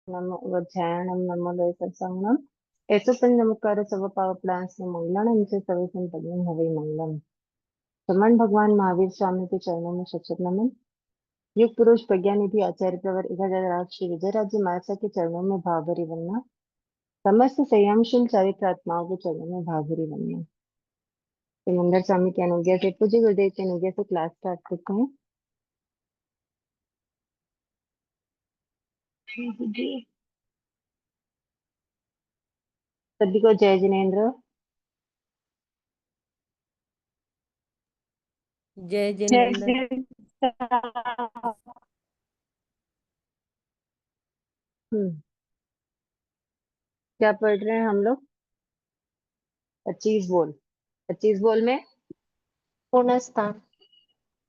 नमो ध्यानं नमो सत्संगम ऐसो पंचमुखकार सर्व पाव प्लांस में मंगलम इनसे सर्व संपत्ति हवे मंगलम। भगवान भगवान महावीर स्वामी के चरणों में शत शत नमन। युग पुरुष प्रज्ञानिधि आचार्य प्रवर 1000 श्री विजय राज्य मानसा के चरणों में भावरी वंदना। समस्त संयमशील चारित्रात्माओं के चरणों में भावरी वंदना। सिमंदर स्वामी की अनुज्ञा से पूज्य गुरुदेव की अनुज्ञा से क्लास स्टार्ट करते हैं। जी, सभी को जय जिनेन्द्र। जय जय जिनेन्द्र। क्या पढ़ रहे हैं हम लोग? 25 बोल। 25 बोल में गुणस्थान।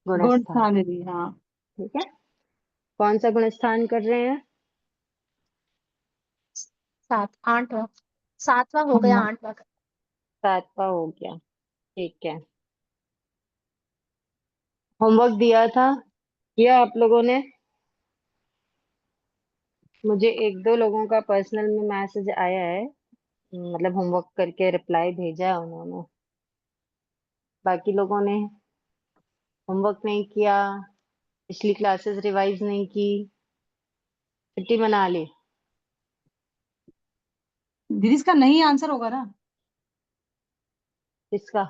गुणस्थान। गुण दीदी, हाँ। ठीक है, कौन सा गुणस्थान कर रहे हैं? 8वां 7वां हो गया, 8वां। 7वां हो गया। ठीक है, होमवर्क दिया था, किया आप लोगों ने? मुझे एक दो लोगों का पर्सनल में मैसेज आया है, मतलब होमवर्क करके रिप्लाई भेजा है उन्होंने। बाकी लोगों ने होमवर्क नहीं किया, पिछली क्लासेस रिवाइज नहीं की, छुट्टी मना ली। दीदी इसका नहीं आंसर होगा ना? किसका?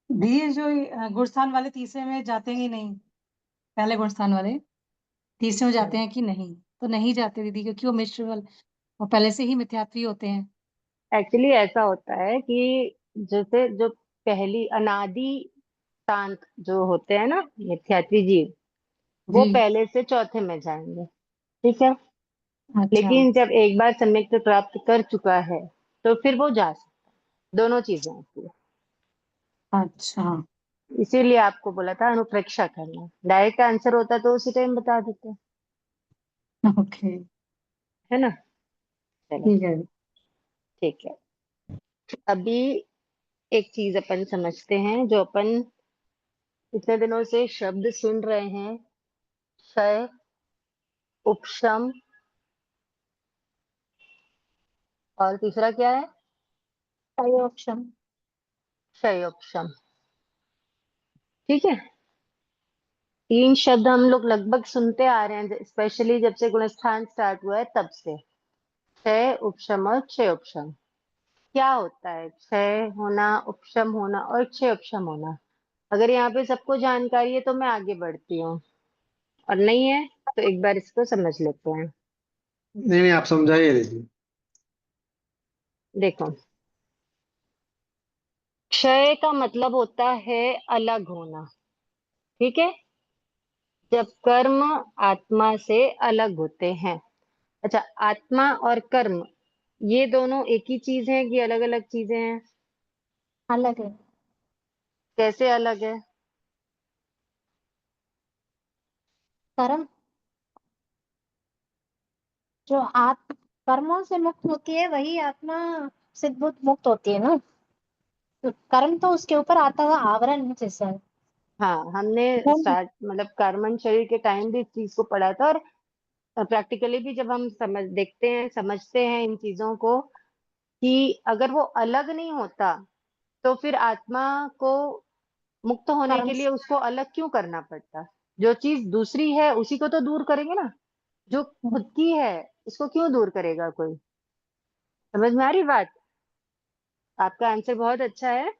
दीदी जो गुणस्थान वाले तीसरे में जाते हैं कि नहीं, पहले गुणस्थान वाले तीसरे में जाते हैं कि नहीं? तो नहीं जाते दीदी, क्योंकि वो मिश्र वो पहले से ही मिथ्यात्वी होते हैं। एक्चुअली ऐसा होता है कि जैसे जो पहली अनादि शांत जो होते हैं ना मिथ्यात्वी जीव, वो जी। पहले से चौथे में जाएंगे। ठीक है, अच्छा। लेकिन जब एक बार सम्यक प्राप्त कर चुका है तो फिर वो जा सकता है। दोनों चीजें होती है, अच्छा। इसीलिए आपको बोला था अनुप्रेक्षा करना। डायरेक्ट आंसर होता तो उसी टाइम बता देते, ओके। है ना। चलो ठीक है। ठीक है, अभी एक चीज अपन समझते हैं जो अपन इतने दिनों से शब्द सुन रहे हैं। क्षय, उपशम, और तीसरा क्या है? ऑप्शन। क्षयोपशम। ठीक है, 3 शब्द हम लोग लगभग सुनते आ रहे हैं, स्पेशली जब से गुणस्थान स्टार्ट हुआ है तब से। क्षय, उपशम और क्षय उपशम। क्या होता है क्षय होना, उपशम होना और क्षय उपशम होना? अगर यहाँ पे सबको जानकारी है तो मैं आगे बढ़ती हूँ, और नहीं है तो एक बार इसको समझ लेते हैं। नहीं नहीं, आप समझाइए दीदी। देखो, क्षय का मतलब होता है अलग होना। ठीक है, जब कर्म आत्मा से अलग होते हैं। अच्छा, आत्मा और कर्म ये दोनों एक ही चीज है कि अलग अलग चीजें हैं? अलग है। कैसे अलग है? कर्म जो कर्मों से मुक्त होती है वही आत्मा से मुक्त होती है ना। तो कर्म तो उसके ऊपर आता हुआ आवरण है जैसा। हाँ, हमने स्टार्ट मतलब कर्मण शरीर के टाइम भी इस चीज को पढ़ा था, और प्रैक्टिकली भी जब हम देखते हैं समझते हैं इन चीजों को, कि अगर वो अलग नहीं होता तो फिर आत्मा को मुक्त होने कर्म के लिए उसको अलग क्यों करना पड़ता? जो चीज दूसरी है उसी को तो दूर करेंगे ना, जो खुद की है इसको क्यों दूर करेगा कोई? समझ में आ रही बात? आपका आंसर बहुत अच्छा है।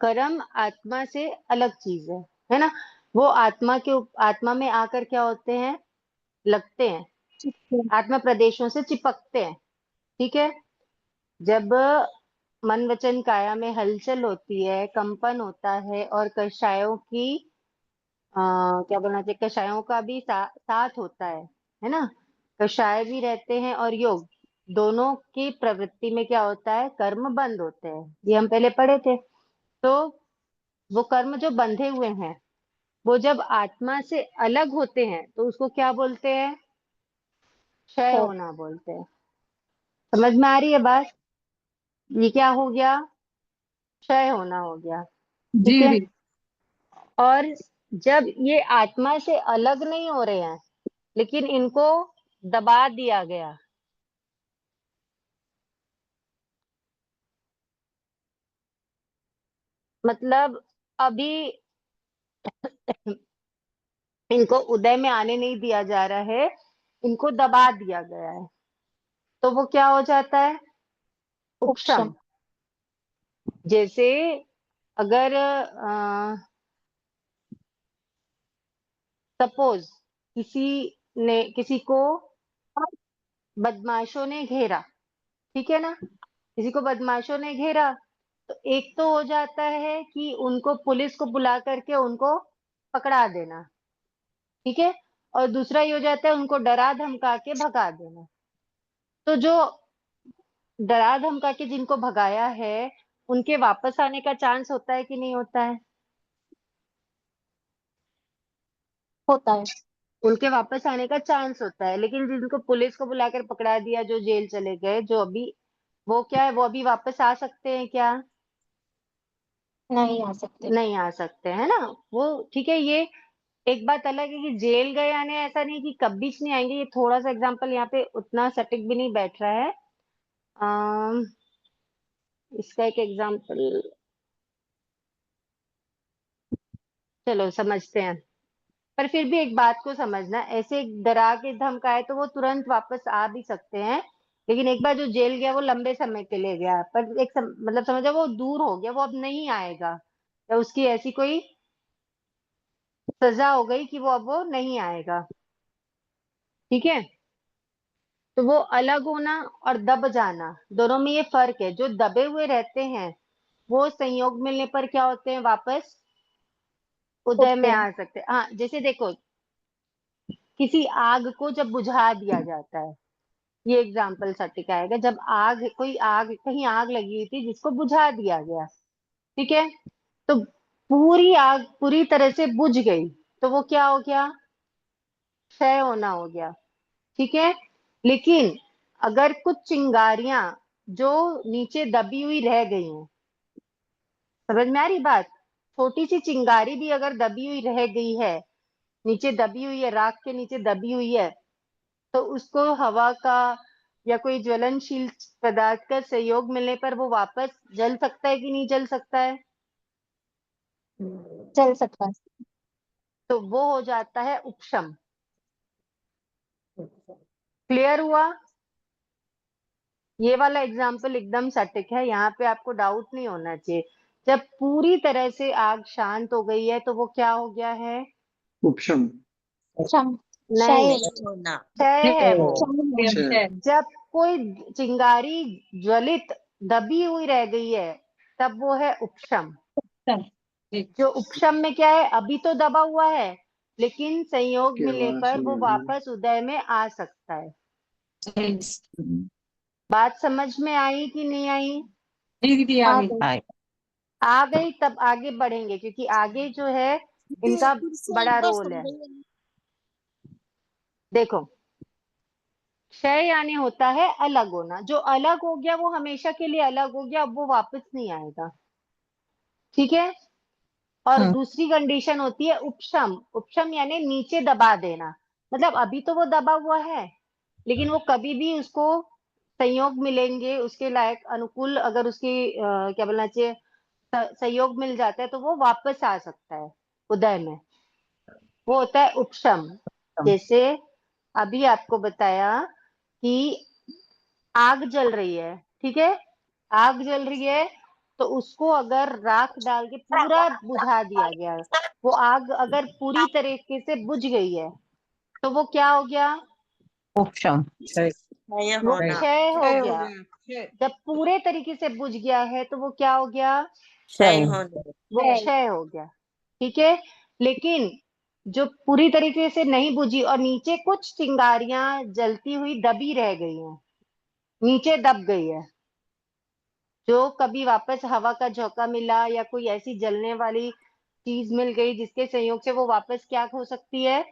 कर्म आत्मा से अलग चीज है ना। वो आत्मा में आकर क्या होते हैं? लगते हैं, आत्मा प्रदेशों से चिपकते हैं। ठीक है, जब मन वचन काया में हलचल होती है, कंपन होता है, और कषायों की क्या बोलना चाहिए, कषायों का भी साथ होता है ना। कषाय भी रहते हैं और योग, दोनों की प्रवृत्ति में क्या होता है? कर्म बंद होते हैं, ये हम पहले पढ़े थे। तो वो कर्म जो बंधे हुए हैं, वो जब आत्मा से अलग होते हैं तो उसको क्या बोलते हैं? क्षय होना बोलते हैं। समझ में आ रही है बात? ये क्या हो गया? क्षय होना हो गया। ठीक जी है, जी। और जब ये आत्मा से अलग नहीं हो रहे हैं, लेकिन इनको दबा दिया गया। मतलब अभी इनको उदय में आने नहीं दिया जा रहा है, इनको दबा दिया गया है, तो वो क्या हो जाता है? उपशम। उपशम। जैसे अगर सपोज किसी को बदमाशों ने घेरा, ठीक है ना, किसी को बदमाशों ने घेरा, तो एक तो हो जाता है कि उनको पुलिस को बुला करके उनको पकड़ा देना, ठीक है, और दूसरा ये हो जाता है उनको डरा धमका के भगा देना। तो जो डरा धमका के जिनको भगाया है, उनके वापस आने का चांस होता है कि नहीं होता है? होता है। उनके वापस आने का चांस होता है, लेकिन जिनको पुलिस को बुलाकर पकड़ा दिया, जो जेल चले गए, जो अभी वो क्या है, वो अभी वापस आ सकते हैं क्या? नहीं आ सकते। नहीं आ सकते, है ना। वो ठीक है, ये एक बात अलग है कि जेल गए आने, ऐसा नहीं कि कभी नहीं आएंगे। ये थोड़ा सा एग्जांपल यहाँ पे उतना सटीक भी नहीं बैठ रहा है। इसका एक एग्जांपल चलो समझते हैं, पर फिर भी एक बात को समझना, ऐसे डरा के धमकाए तो वो तुरंत वापस आ भी सकते हैं, लेकिन एक बार जो जेल गया वो लंबे समय के लिए गया, पर मतलब समझो वो दूर हो गया, वो अब नहीं आएगा, या उसकी ऐसी कोई सजा हो गई कि वो अब वो नहीं आएगा, ठीक है। तो वो अलग होना और दब जाना, दोनों में ये फर्क है। जो दबे हुए रहते हैं वो संयोग मिलने पर क्या होते हैं? वापस उदय में उठते हैं। आ सकते हैं। हाँ, जैसे देखो, किसी आग को जब बुझा दिया जाता है, ये एग्जाम्पल सटीक आएगा, जब कोई आग, कहीं आग लगी हुई थी जिसको बुझा दिया गया, ठीक है, तो पूरी आग पूरी तरह से बुझ गई, तो वो क्या हो गया? क्षय होना हो गया, ठीक है। लेकिन अगर कुछ चिंगारियां जो नीचे दबी हुई रह गई हैं, समझ में आ रही बात? छोटी सी चिंगारी भी अगर दबी हुई रह गई है, नीचे दबी हुई है, राख के नीचे दबी हुई है, तो उसको हवा का या कोई ज्वलनशील पदार्थ का सहयोग मिलने पर वो वापस जल सकता है कि नहीं जल सकता है? चल सकता है। तो वो हो जाता है उपशम। क्लियर हुआ? ये वाला एग्जाम्पल एकदम सटीक है, यहाँ पे आपको डाउट नहीं होना चाहिए। जब पूरी तरह से आग शांत हो गई है तो वो क्या हो गया है? उपशम। क्षम। नहीं, क्षय। होना। क्षय है वो। क्षय। जब कोई चिंगारी ज्वलित दबी हुई रह गई है, तब वो है उपशम। जो उपशम में क्या है, अभी तो दबा हुआ है, लेकिन संयोग के मिलने बाद पर वो संयोग में। वापस उदय में आ सकता है। बात समझ में आई कि नहीं आई? दीदी आ आ गई। गई। आ गई, तब आगे बढ़ेंगे, क्योंकि आगे जो है इनका बड़ा रोल है। देखो, क्षय यानी होता है अलग होना। जो अलग हो गया वो हमेशा के लिए अलग हो गया, अब वो वापस नहीं आएगा, ठीक है। और दूसरी कंडीशन होती है उपशम। उपशम यानी नीचे दबा देना, मतलब अभी तो वो दबा हुआ है, लेकिन वो कभी भी उसको संयोग मिलेंगे उसके लायक अनुकूल, अगर उसकी क्या बोलना चाहिए, सहयोग मिल जाता है तो वो वापस आ सकता है उदय में। वो होता है उपशम। जैसे अभी आपको बताया कि आग जल रही है, ठीक है, आग जल रही है, तो उसको अगर राख डाल के पूरा बुझा दिया गया, वो आग अगर पूरी तरीके से बुझ गई है, तो वो क्या हो गया? उपशम। क्षय वो होना। क्षय हो गया। जब पूरे तरीके से बुझ गया है तो वो क्या हो गया? क्षय होना। वो क्षय हो गया, ठीक है। लेकिन जो पूरी तरीके से नहीं बुझी और नीचे कुछ चिंगारियां जलती हुई दबी रह गई हैं, नीचे दब गई है, जो कभी वापस हवा का झोंका मिला या कोई ऐसी जलने वाली चीज मिल गई जिसके संयोग से वो वापस क्या हो सकती है?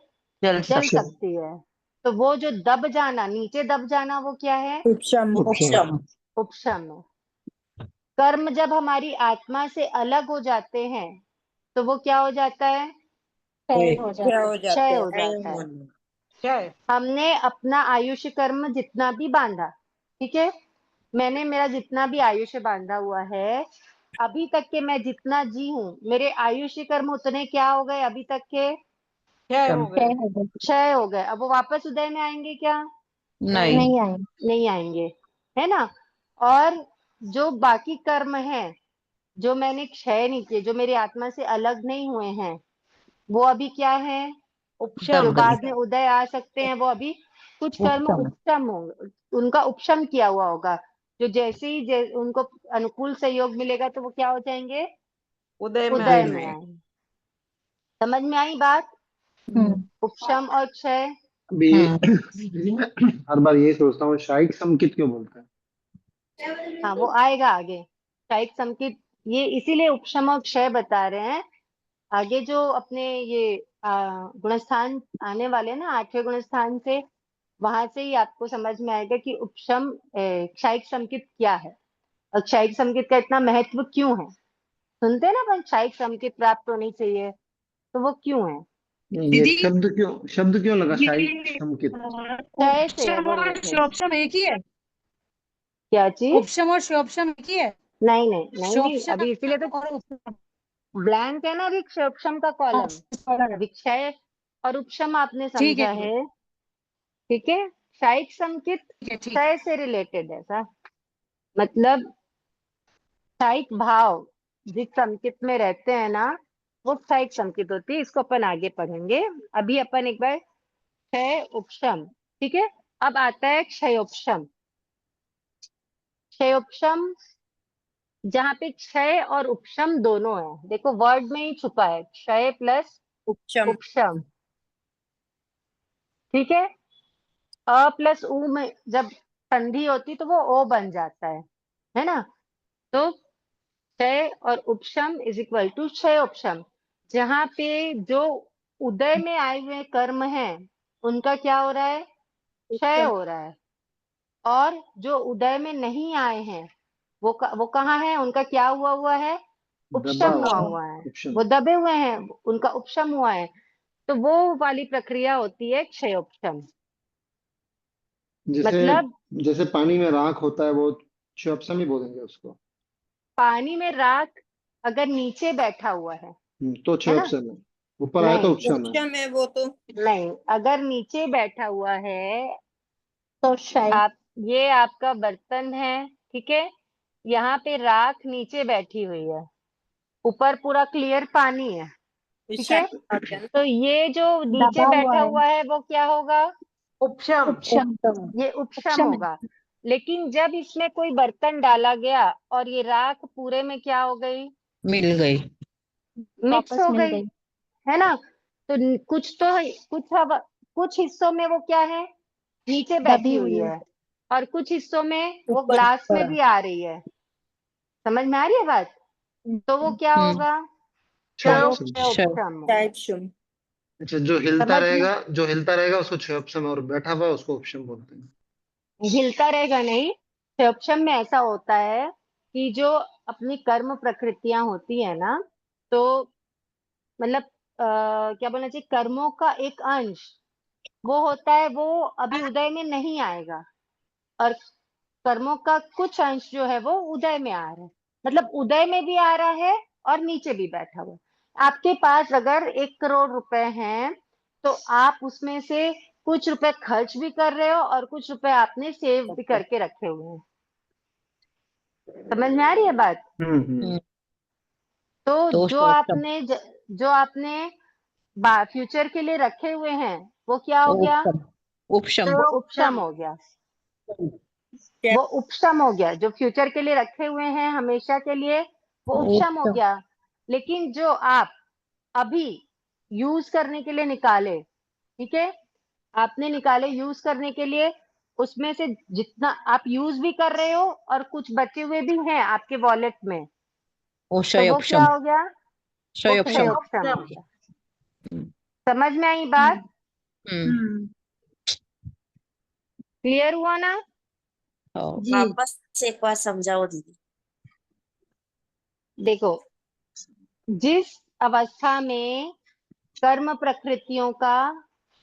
जल सकती है। तो वो जो दब जाना, नीचे दब जाना, वो क्या है? उपशम। उपशम। उपशम है। कर्म जब हमारी आत्मा से अलग हो जाते हैं तो वो क्या हो जाता है? क्षय हो क्षय जाता है। हो क्षय जाते हो हैं। क्षय जाता है। होना। हमने अपना आयुष्य कर्म जितना भी बांधा, ठीक है, मैंने मेरा जितना भी आयुष्य बांधा हुआ है, अभी तक के मैं जितना जी हूँ, मेरे आयुष्य कर्म उतने क्या हो गए अभी तक के? क्षय हो गए। क्षय हो गए। अब वो वापस उदय में आएंगे क्या? नहीं। नहीं आएंगे। नहीं आएंगे, है ना। और जो बाकी कर्म है, जो मैंने क्षय नहीं किए, जो मेरी आत्मा से अलग नहीं हुए हैं, वो अभी क्या है? जो बाद में उदय आ सकते हैं, वो अभी कुछ कर्म उपशम होंगे, उनका उपशम किया हुआ होगा। जो जैसे ही उनको अनुकूल सहयोग मिलेगा तो वो क्या हो जाएंगे? उदय में आएंगे। समझ में आई बात? उपशम और क्षय। अभी मैं हर बार ये सोचता हूँ शायद समकित क्यों बोलते हैं? हाँ, वो आएगा आगे। शायद संकित, ये इसीलिए उपशम और क्षय बता रहे हैं। आगे जो अपने ये गुणस्थान आने वाले हैं ना, 8वें गुणस्थान से, वहां से ही आपको समझ में आएगा कि उपशम क्षयिक संकित क्या है और क्षयिक संकित का इतना महत्व क्यों है। सुनते हैं ना अपन, क्षयिक संकित प्राप्त होनी चाहिए, तो वो क्यों है? ये शब्द क्यों लगा शायद समकित? क्षय से है उपशम वो और रिलेटेड। क्षयोपशम एक ही है। क्या चीज? उपशम और क्षयोपशम एक ही है। नहीं नहीं नहीं नहीं, क्षयोपशम अभी इसीलिए तो और उपशम। ब्लैंक है ना अभी क्षयोपशम का कॉलम। अभी क्षय और उपशम आपने ठीक समझा है, है, ठीक है। क्षयिक संकित ठीक है, ठीक क्षय से रिलेटेड है सर, मतलब क्षयिक भाव जिस संकित में रहते हैं ना, वो क्षयिक संकित होती है। इसको अपन आगे पढ़ेंगे। अभी अपन एक बार क्षय उपशम, ठीक है। अब आता है क्षयोपशम। क्षयोपशम, जहाँ पे क्षय और उपशम दोनों है, देखो वर्ड में ही छुपा है, क्षय प्लस उपशम। उपशम, ठीक है। अ प्लस उ में जब संधि होती तो वो ओ बन जाता है ना। तो क्षय और उपशम इज इक्वल टू क्षय उपशम। जहाँ पे जो उदय में आए हुए कर्म हैं, उनका क्या हो रहा है? क्षय हो रहा है। और जो उदय में नहीं आए हैं, वो कहाँ है? उनका क्या हुआ हुआ है? दबा उपशम हुआ हुआ है। उपशम। वो दबे हुए हैं, उनका उपशम हुआ है। तो वो वाली प्रक्रिया होती है क्षयोपशम। जैसे मतलब जैसे पानी में राख होता है वो क्षयोपशम ही बोलेंगे उसको। पानी में राख अगर नीचे बैठा हुआ तो है ना। क्षयोपशम है। ऊपर आया तो नहीं उपशम है। उपशम है वो तो। नहीं, अगर नीचे बैठा हुआ है, तो क्षय। आप, ये आपका बर्तन है, ठीक है, यहाँ पे राख नीचे बैठी हुई है, ऊपर पूरा क्लियर पानी है, ठीक है। तो ये जो नीचे दबा हुआ बैठा है। हुआ है वो क्या होगा? उपशम। ये उपशम उपशम है। होगा। लेकिन जब इसमें कोई बर्तन डाला गया और ये राख पूरे में क्या हो गई? मिल गई। मिक्स वापस हो मिल गई, गई। है ना। तो कुछ तो कुछ कुछ हिस्सों में वो क्या है? नीचे बैठी दबी हुई हुई है। है, और कुछ हिस्सों में वो ऊपर। ग्लास में भी आ रही है। समझ में आ रही है बात? तो वो क्या होगा? क्षयोपशम। क्षयोपशम होगा। शायद शुम। अच्छा, जो हिलता समझ में? रहेगा जो हिलता रहेगा उसको क्षयोपशम, और बैठा हुआ उसको उपशम बोलते हैं। हिलता रहेगा नहीं, क्षयोपशम में ऐसा होता है कि जो अपनी कर्म प्रकृतियां होती है ना, तो मतलब क्या बोलना चाहिए, कर्मों का एक अंश वो होता है, वो अभी उदय में नहीं आएगा, और कर्मों का कुछ अंश जो है वो उदय में आ रहा है। मतलब उदय में भी आ रहा है और नीचे भी बैठा हुआ है। आपके पास अगर 1 करोड़ रुपए हैं, तो आप उसमें से कुछ रुपए खर्च भी कर रहे हो और कुछ रुपए आपने सेव भी करके रखे हुए हैं। समझ में आ रही है बात? हम्म। तो तो जो आपने फ्यूचर के लिए रखे हुए हैं, वो क्या हो गया? उपशम। उपशम। वो उपशम हो गया। वो उपशम हो गया। जो फ्यूचर के लिए रखे हुए हैं हमेशा के लिए, वो उपशम हो उपशम। गया। लेकिन जो आप अभी यूज करने के लिए निकाले, ठीक है, आपने निकाले यूज करने के लिए, उसमें से जितना आप यूज भी कर रहे हो और कुछ बचे हुए भी हैं आपके वॉलेट में, वो तो वो क्या क्षयोपशम। हो गया? वो क्षयोपशम। क्षयोपशम हो गया। हम्म। समझ में आई बात? हम्म। क्लियर हुआ ना? हाँ। वापस एक बार समझाओ दीदी। देखो, जिस अवस्था में कर्म प्रकृतियों का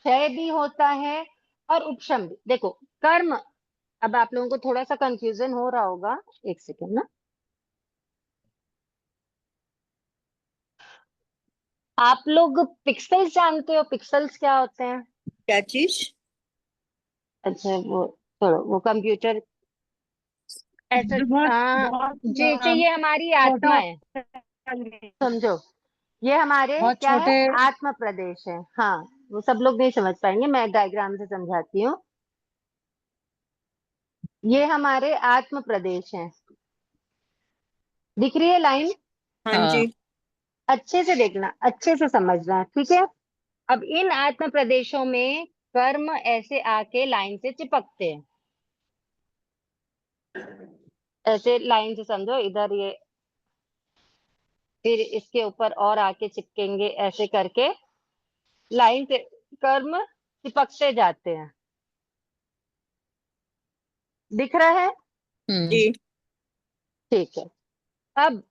क्षय भी होता है और उपशम भी। देखो कर्म, अब आप लोगों को थोड़ा सा कंफ्यूजन हो रहा होगा, एक सेकेंड ना। आप लोग पिक्सेल्स जानते हो? पिक्सेल्स क्या होते हैं? क्या चीज? अच्छा वो छोड़ो, वो कंप्यूटर ऐसा जैसे ये हमारी आत्मा है, समझो ये हमारे बहुत क्या है, छोटे। आत्म प्रदेश है। हाँ, वो सब लोग नहीं समझ पाएंगे, मैं डायग्राम से समझाती हूँ। ये हमारे आत्म प्रदेश है, दिख रही है लाइन? हाँ हाँ। जी। अच्छे से देखना, अच्छे से समझना, ठीक है। अब इन आत्म प्रदेशों में कर्म ऐसे आके लाइन से चिपकते हैं, ऐसे लाइन से समझो, इधर ये, फिर इसके ऊपर और आके चिपकेंगे, ऐसे करके लाइन से कर्म चिपकते जाते हैं। दिख रहा है? जी। ठीक है। अब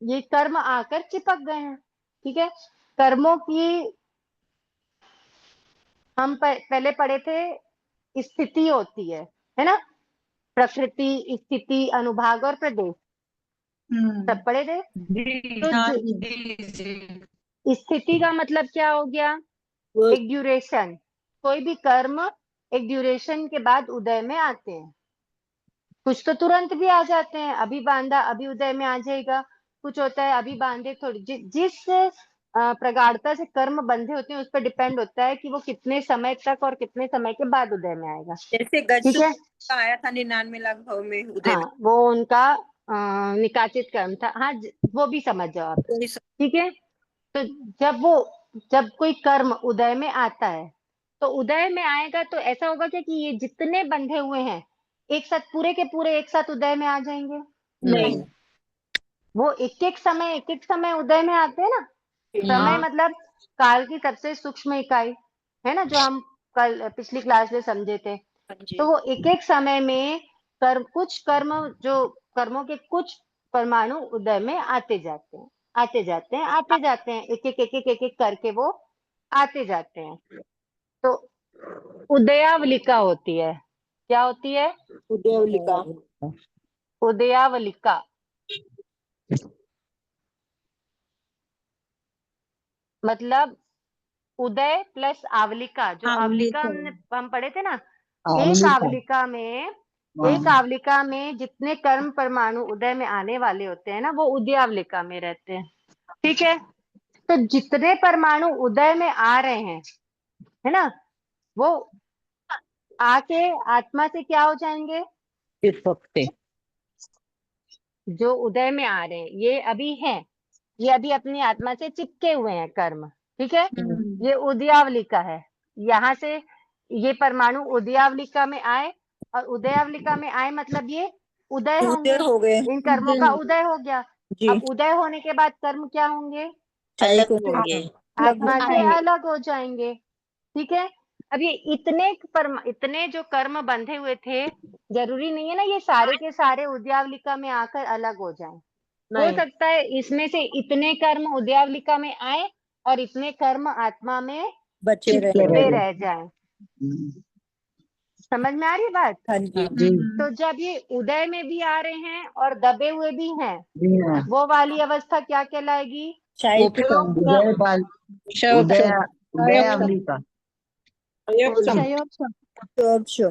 ये कर्म आकर चिपक गए हैं, ठीक है। कर्मों की हम पहले पढ़े थे, स्थिति होती है ना? प्रकृति, स्थिति, अनुभाग और प्रदेश, सब पढ़े थे। तो स्थिति का मतलब क्या हो गया? वो एक ड्यूरेशन। कोई भी कर्म एक ड्यूरेशन के बाद उदय में आते हैं। कुछ तो तुरंत भी आ जाते हैं, अभी बांधा अभी उदय में आ जाएगा। कुछ होता है अभी बांधे थोड़ी, जिस प्रगाढ़ता से कर्म बंधे होते हैं उस पर डिपेंड होता है कि वो कितने समय तक और कितने समय के बाद उदय में आएगा। जैसे ठीक गज्जू है, का आया था 99 लाख भाव में उदय में। हाँ वो उनका निकाचित कर्म था। हाँ वो भी समझ जाओ आप, वही सब। ठीक है। तो जब कोई कर्म उदय में आता है, तो उदय में आएगा तो ऐसा होगा क्या कि ये जितने बंधे हुए हैं एक साथ, पूरे के पूरे एक साथ उदय में आ जाएंगे? नहीं। वो एक एक समय उदय में आते हैं ना। समय मतलब काल की सबसे सूक्ष्म इकाई है ना, जो हम कल पिछली क्लास में समझे थे। हाँ जी। तो वो एक एक समय में कुछ कर्म, जो कर्मों के कुछ परमाणु उदय में आते जाते हैं, आते जाते हैं, आते जाते हैं, एक एक करके वो आते जाते हैं। तो उदयावलिका होती है। क्या होती है? उदयवलिका। उदयावलिका मतलब उदय प्लस आवलिका। जो आवलिका हम पढ़े थे ना, एक आवलिका में एक आवलिका में जितने कर्म परमाणु उदय में आने वाले होते हैं ना, वो उदयावलिका में रहते हैं, ठीक है। तो जितने परमाणु उदय में आ रहे हैं, है ना, वो आके आत्मा से क्या हो जाएंगे? चिपकते। जो उदय में आ रहे हैं ये अभी हैं, ये अभी अपनी आत्मा से चिपके हुए हैं कर्म, ठीक है। ये उदयावलिका है। यहाँ से ये परमाणु उदयावलिका में आए, और उदयावलिका में आए मतलब ये उदय उदय होंगे, हो गए। इन कर्मों का उदय हो गया। जी। अब उदय होने के बाद कर्म क्या होंगे? अलग अलग होंगे। आत्मा से अलग हो जाएंगे, ठीक है। अब ये इतने जो कर्म बंधे हुए थे, जरूरी नहीं है ना ये सारे के सारे उद्यावलिका में आकर अलग हो जाएं। हो सकता है इसमें से इतने कर्म उद्यावलिका में आए और इतने कर्म आत्मा में बचे रहे। छिपे रह जाएं। समझ में आ रही है बात? हाँ जी। तो जब ये उदय में भी आ रहे हैं और दबे हुए भी हैं, वो वाली अवस्था क्या कहलाएगी? शायद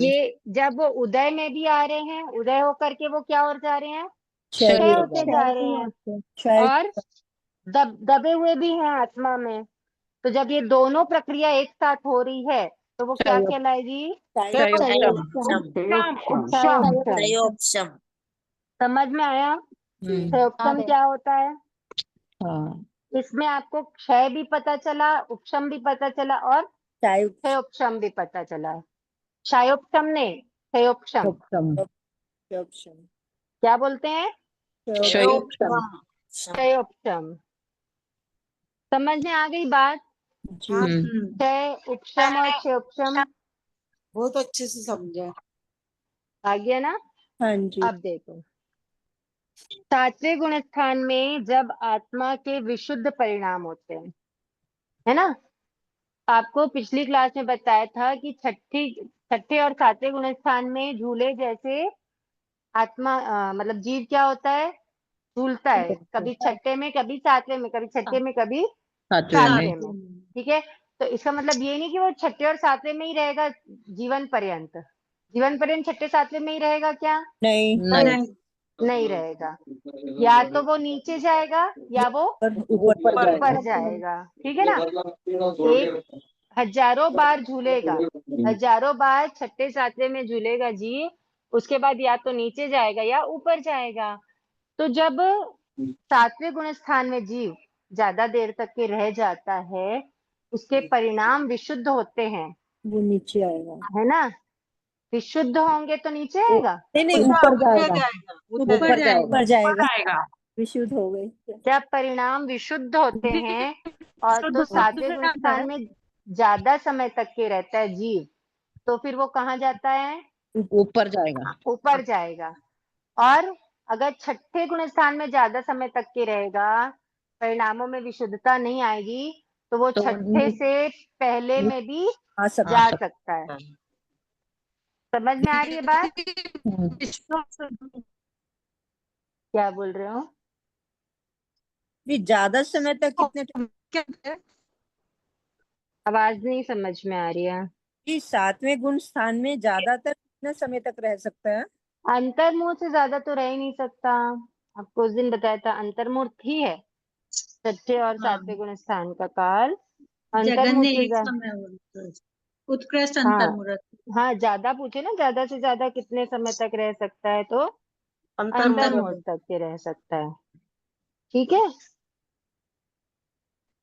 ये जब वो उदय में भी आ रहे हैं, उदय होकर के वो क्या और जा रहे हैं? क्षय क्षय होते जा रहे हैं, शायद और दबे हुए भी हैं आत्मा में। तो जब ये दोनों प्रक्रिया एक साथ हो रही है, तो वो क्या कहलाएगी? क्षयोपशम। क्षयोपशम। क्षयोपशम। समझ में आया? क्षयोपशम क्या होता है? हाँ। इसमें आपको क्षय भी पता चला, उपशम भी पता चला, और शायद क्षयोपशम भी पता चला। क्षयोपशम ने क्षयोपशम क्या बोलते हैं? क्षयोपशम। समझ में आ गई बात? क्षय, उपशम और क्षयोपशम बहुत अच्छे से समझे। आ गया ना? हाँ जी। अब देखो, सातवें गुण स्थान में जब आत्मा के विशुद्ध परिणाम होते हैं, है ना, आपको पिछली क्लास में बताया था कि छठे और सातवें गुण स्थान में झूले जैसे आत्मा मतलब जीव क्या होता है, झूलता है, कभी छठे में, कभी सातवें में, कभी छठे में, कभी सातवें में। सातवें में। ठीक है, तो इसका मतलब ये नहीं कि वो छठे और सातवें में ही रहेगा जीवन पर्यंत। जीवन पर्यंत छठे सातवें में ही रहेगा क्या? नहीं। नहीं रहेगा। या तो वो नीचे जाएगा या वो ऊपर ऊपर जाएगा। ठीक है ना, एक हजारों बार झूलेगा, हजारों बार छठे सातवें में झूलेगा जीव, उसके बाद या तो नीचे जाएगा या ऊपर जाएगा। तो जब सातवें गुण स्थान में जीव ज्यादा देर तक के रह जाता है, उसके परिणाम विशुद्ध होते हैं, वो नीचे आएगा। है ना? विशुद्ध होंगे तो नीचे आएगा। नहीं नहीं, ऊपर जाएगा। ऊपर जाएगा। विशुद्ध हो गई। जब परिणाम विशुद्ध होते हैं और तो सातवें गुण स्थान में ज्यादा समय तक के रहता है जीव, तो फिर वो कहाँ जाता है? ऊपर जाएगा। ऊपर जाएगा। और अगर छठे गुण स्थान में ज्यादा समय तक के रहेगा, परिणामों में विशुद्धता नहीं आएगी, तो वो तो छठे से पहले में भी आ जा सकता। सकता है। समझ में आ रही है बात? क्या बोल रहे हो? भी ज्यादा समय तक कितने आवाज नहीं समझ में आ रही है। कि सातवें गुण स्थान में ज्यादातर कितने समय तक रह सकता है? अंतर्मुह से ज्यादा तो रह ही नहीं सकता। आपको उस दिन बताया था, अंतर्मुह ही है छठे और सातवें गुण स्थान का काल। अंतर्मुह जगन्य से एक समय उत्कृष्ट हाँ अंतर्मुहूर्त। हाँ, ज्यादा पूछे ना, ज्यादा से ज्यादा कितने समय तक रह सकता है, तो अंतर्मुह तक के रह सकता है। ठीक है,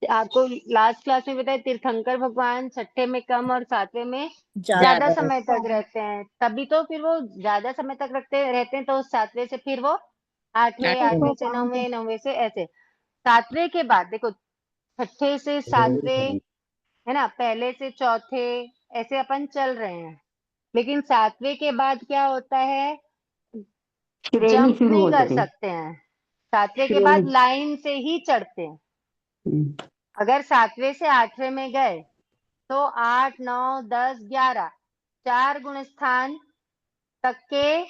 आपको लास्ट क्लास में बताया तीर्थंकर भगवान छठे में कम और सातवें में ज्यादा समय तक रहते हैं, तभी तो फिर वो ज्यादा समय तक रहते हैं, तो सातवें से फिर वो आठवें, आठवें से नौवें, नौवें से ऐसे। सातवें के बाद देखो, छठे से सातवें, है ना, पहले से चौथे, ऐसे अपन चल रहे हैं। लेकिन सातवें के बाद क्या होता है, जंप नहीं कर सकते हैं। सातवें के बाद लाइन से ही चढ़ते हैं। अगर सातवें से आठवें में गए तो 8, 9, 10, 11 4 गुण स्थान तक के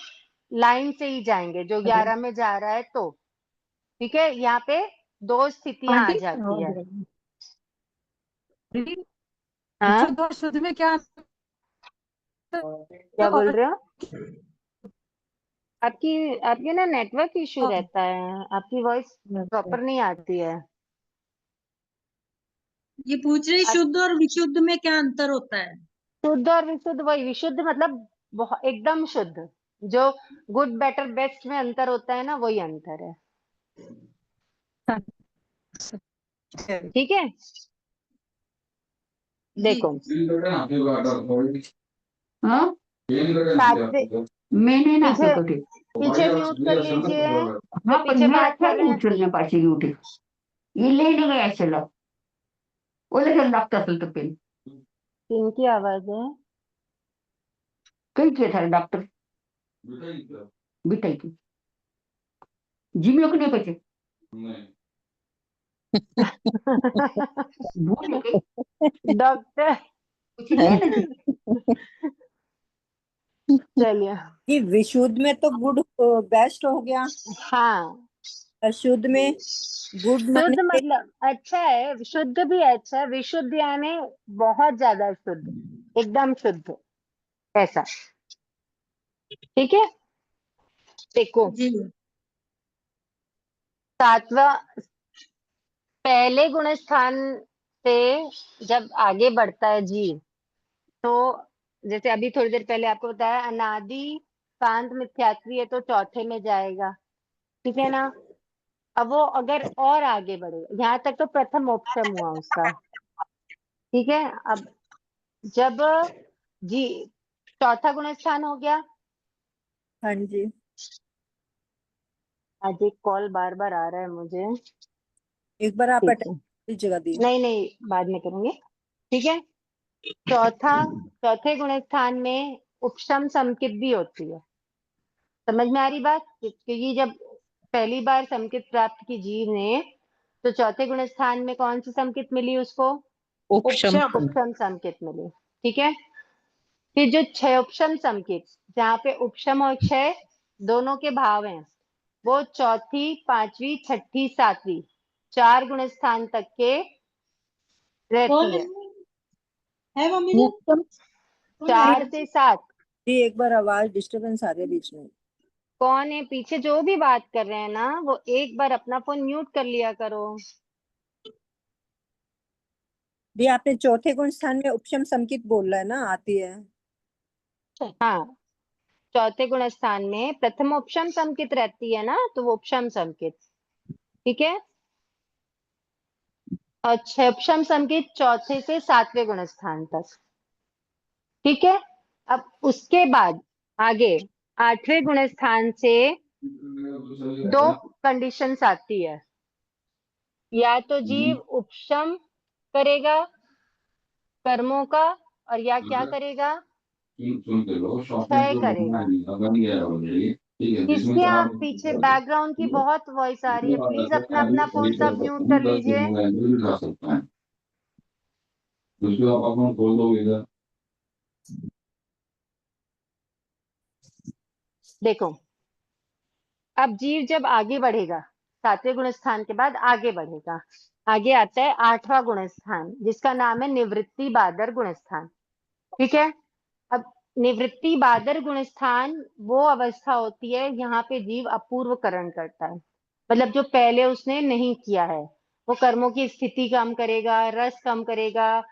लाइन से ही जाएंगे, जो 11 में जा रहा है तो। ठीक है, यहाँ पे दो स्थितियां आ जाती है। हाँ, शुद्ध और शुद्ध में क्या क्या बोल रहे हो? आपकी आपके ना नेटवर्क इशू रहता है, आपकी वॉइस प्रॉपर नहीं आती है। ये पूछ रही शुद्ध और विशुद्ध में क्या अंतर होता है? शुद्ध और विशुद्ध, वही विशुद्ध मतलब एकदम शुद्ध, जो गुड बेटर बेस्ट में अंतर होता है ना, वही अंतर है। ठीक है, देखो सातवें, पीछे पीछे म्यूट कर लीजिए, जो पीछे बात कर रहे हैं। किनकी आवाज है? डॉक्टर, चलिए। कि विशुद्ध में तो गुड बेस्ट हो गया, हाँ, अशुद्ध में गुड शुद्ध मतलब अच्छा है, शुद्ध भी अच्छा है, विशुद्ध यानी बहुत ज्यादा शुद्ध, एकदम शुद्ध, ऐसा। ठीक है, देखो जी सातवां, पहले गुण स्थान से जब आगे बढ़ता है जीव, तो जैसे अभी थोड़ी देर पहले आपको बताया, अनादि कांत मिथ्यात्वी है तो चौथे में जाएगा। ठीक है ना, अब वो अगर और आगे बढ़ेगा, यहाँ तक तो प्रथम मोक्षम हुआ उसका। ठीक है, अब जब जी चौथा गुण स्थान हो गया। हाँ जी, आज एक कॉल बार बार आ रहा है मुझे। एक बार आप ठीक अटेंड है, कीजिएगा दी। नहीं नहीं, बाद में करूंगी। ठीक है, चौथे गुण स्थान में उपशम समकित भी होती है। समझ में आ रही बात? क्योंकि जब पहली बार समकित प्राप्त की जीव ने, तो चौथे गुण स्थान में कौन सी समकित मिली उसको? उपशम उपशम संकेत मिले। ठीक है, फिर जो क्षयोपशम संकेत, जहाँ पे उपशम और क्षय दोनों के भाव हैं, वो चौथी, पांचवी, छठी, सातवीं 4 गुण स्थान तक के कौन रहती है। है मम्मी जी? उपशम 4 से 7। जी, एक बार आवाज डिस्टरबेंस आ रही है बीच में। कौन है पीछे जो भी बात कर रहे हैं ना, वो एक बार अपना फोन म्यूट कर लिया करो। जी, आपने चौथे गुण स्थान में उपशम संकित बोला है ना, आती है। हाँ, चौथे गुण स्थान में प्रथम उपशम संकित रहती है ना, तो वो उपशम संकित। ठीक है, और क्षयपशम संकित चौथे से 7वें गुण स्थान तक। ठीक है, अब उसके बाद आगे 8वें गुण स्थान से 2 कंडीशंस आती है। या तो जीव उपशम करेगा कर्मों का, और या क्या करेगा, क्षय करेगा। किसके यहाँ पीछे बैकग्राउंड की बहुत वॉइस आ रही है, प्लीज अपना अपना फोन सब म्यूट कर लीजिए। देखो, अब जीव जब आगे बढ़ेगा, 7वें गुण स्थान के बाद आगे बढ़ेगा, आगे आता है 8वां गुण स्थान, जिसका नाम है निवृत्ति बादर गुण स्थान। ठीक है, अब निवृत्ति बादर गुण स्थान वो अवस्था होती है, यहाँ पे जीव अपूर्वकरण करता है, मतलब जो पहले उसने नहीं किया है, वो कर्मों की स्थिति कम करेगा, रस कम करेगा,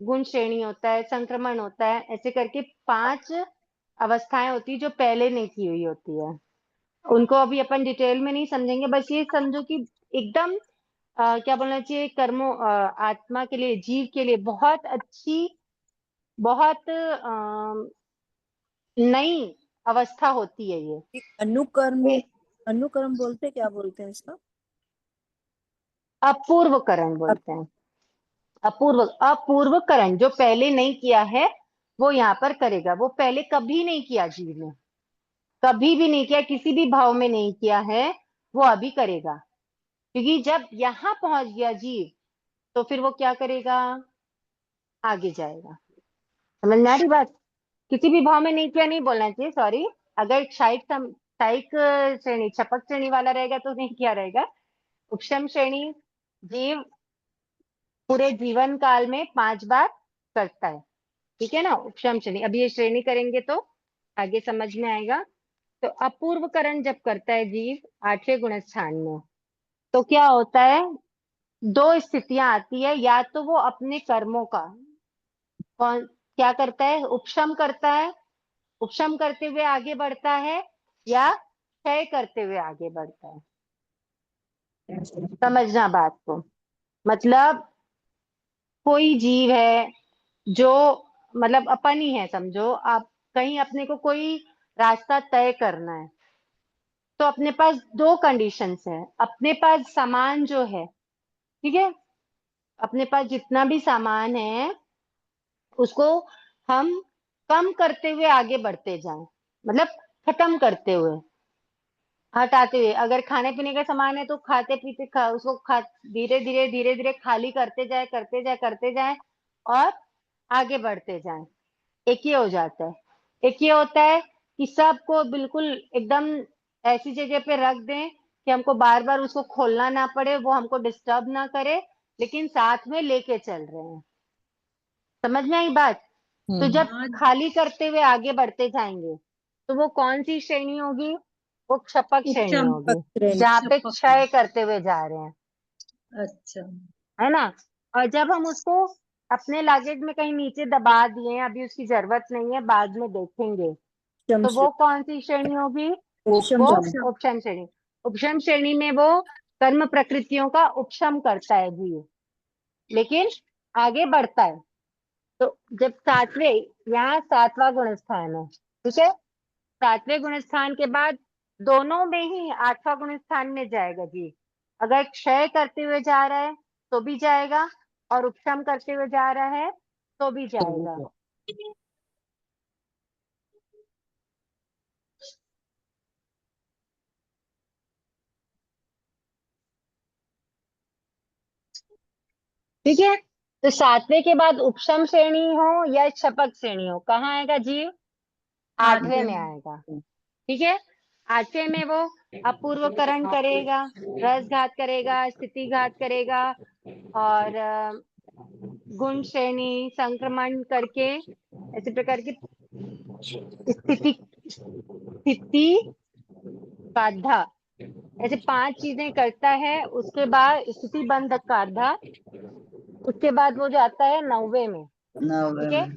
गुण श्रेणी होता है, संक्रमण होता है, ऐसे करके 5 अवस्थाएं होती है जो पहले नहीं की हुई होती है। उनको अभी अपन डिटेल में नहीं समझेंगे, बस ये समझो कि एकदम क्या बोलना चाहिए, कर्मों आत्मा के लिए, जीव के लिए बहुत अच्छी, बहुत नई अवस्था होती है ये। अनुकर्म, ये अनुकर्म बोलते, क्या बोलते हैं इसका? अपूर्वकरण बोलते हैं। अपूर्वकरण जो पहले नहीं किया है वो यहाँ पर करेगा, वो पहले कभी नहीं किया जीव ने, कभी भी नहीं किया, किसी भी भाव में नहीं किया है, वो अभी करेगा। क्योंकि जब यहाँ पहुंच गया जीव, तो फिर वो क्या करेगा, आगे जाएगा। समझ में आ रही बात? किसी भी भाव में नहीं किया नहीं बोलना चाहिए, सॉरी। अगर क्षायिक श्रेणी, छपक श्रेणी वाला रहेगा तो नहीं किया रहेगा। उपशम श्रेणी जीव पूरे जीवन काल में 5 बार करता है। ठीक है ना, उपशम श्रेणी। अब ये श्रेणी करेंगे तो आगे समझ में आएगा। तो अपूर्वकरण जब करता है जीव 8वें गुण स्थान में, तो क्या होता है, 2 स्थितियां आती है। या तो वो अपने कर्मों का कौन क्या करता है, उपशम करता है, उपशम करते हुए आगे बढ़ता है, या क्षय करते हुए आगे बढ़ता है। समझना बात को, मतलब कोई जीव है जो, मतलब अपन ही है समझो आप, कहीं अपने को कोई रास्ता तय करना है, तो अपने पास 2 कंडीशंस है। अपने पास सामान जो है, ठीक है, अपने पास जितना भी सामान है उसको हम कम करते हुए आगे बढ़ते जाएं, मतलब खत्म करते हुए, हटाते हुए। अगर खाने पीने का सामान है तो खाते पीते उसको धीरे धीरे धीरे धीरे खाली करते जाए, करते जाए, करते जाए, और आगे बढ़ते जाएं। एक ये हो जाता है। एक ये होता है कि सबको बिल्कुल एकदम ऐसी जगह पे रख दें कि हमको बार बार उसको खोलना ना पड़े, वो हमको डिस्टर्ब ना करे, लेकिन साथ में लेके चल रहे हैं। समझ में आई बात? तो जब हाँ, खाली करते हुए आगे बढ़ते जाएंगे, तो वो कौन सी श्रेणी होगी, वो क्षपक श्रेणी उपशम होगी, श्रेणी। जहाँ पे छपक। क्षय करते हुए जा रहे हैं, अच्छा, है ना। और जब हम उसको अपने लगेज में कहीं नीचे दबा दिए, अभी उसकी जरूरत नहीं है, बाद में देखेंगे, उपशम तो वो कौन सी श्रेणी होगी, उपशम वो श्रेणी। उपशम श्रेणी। उपशम श्रेणी में वो कर्म प्रकृतियों का उपशम करता है जीव, लेकिन आगे बढ़ता है। तो जब 7वें, यहाँ 7वां गुण स्थान है, ठीक है, 7वें गुण स्थान के बाद दोनों में ही 8वां गुण स्थान में जाएगा जी। अगर क्षय करते हुए जा रहा है तो भी जाएगा, और उपशम करते हुए जा रहा है तो भी जाएगा। ठीक है, तो सातवें के बाद उपशम श्रेणी हो या छपक श्रेणी हो, कहाँ आएगा जीव? आठवें में आएगा। ठीक है, आठवें में वो अपूर्वकरण करेगा, रसघात करेगा, स्थिति घात करेगा और गुण श्रेणी संक्रमण करके ऐसे प्रकार की स्थिति बाधा, ऐसे 5 चीजें करता है। उसके बाद स्थिति बंध कार्धा, उसके बाद वो जाता है 9वें में। ठीक है,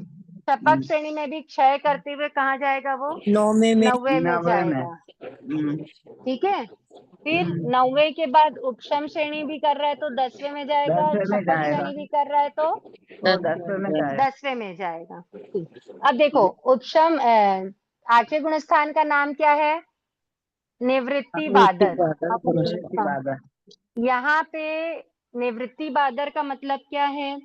छपक श्रेणी में भी क्षय करते हुए कहाँ जाएगा वो? 9वें में 9वें में जाएगा। ठीक है, फिर 9वें के बाद उपशम श्रेणी भी कर रहा है तो 10वें में जाएगा, छपक श्रेणी भी कर रहा है तो 10वें में जाएगा। ठीक। अब देखो उपशम 8वें गुण स्थान का नाम क्या है? निवृत्ति बादर। यहाँ पे निवृत्ति बादर का मतलब क्या है?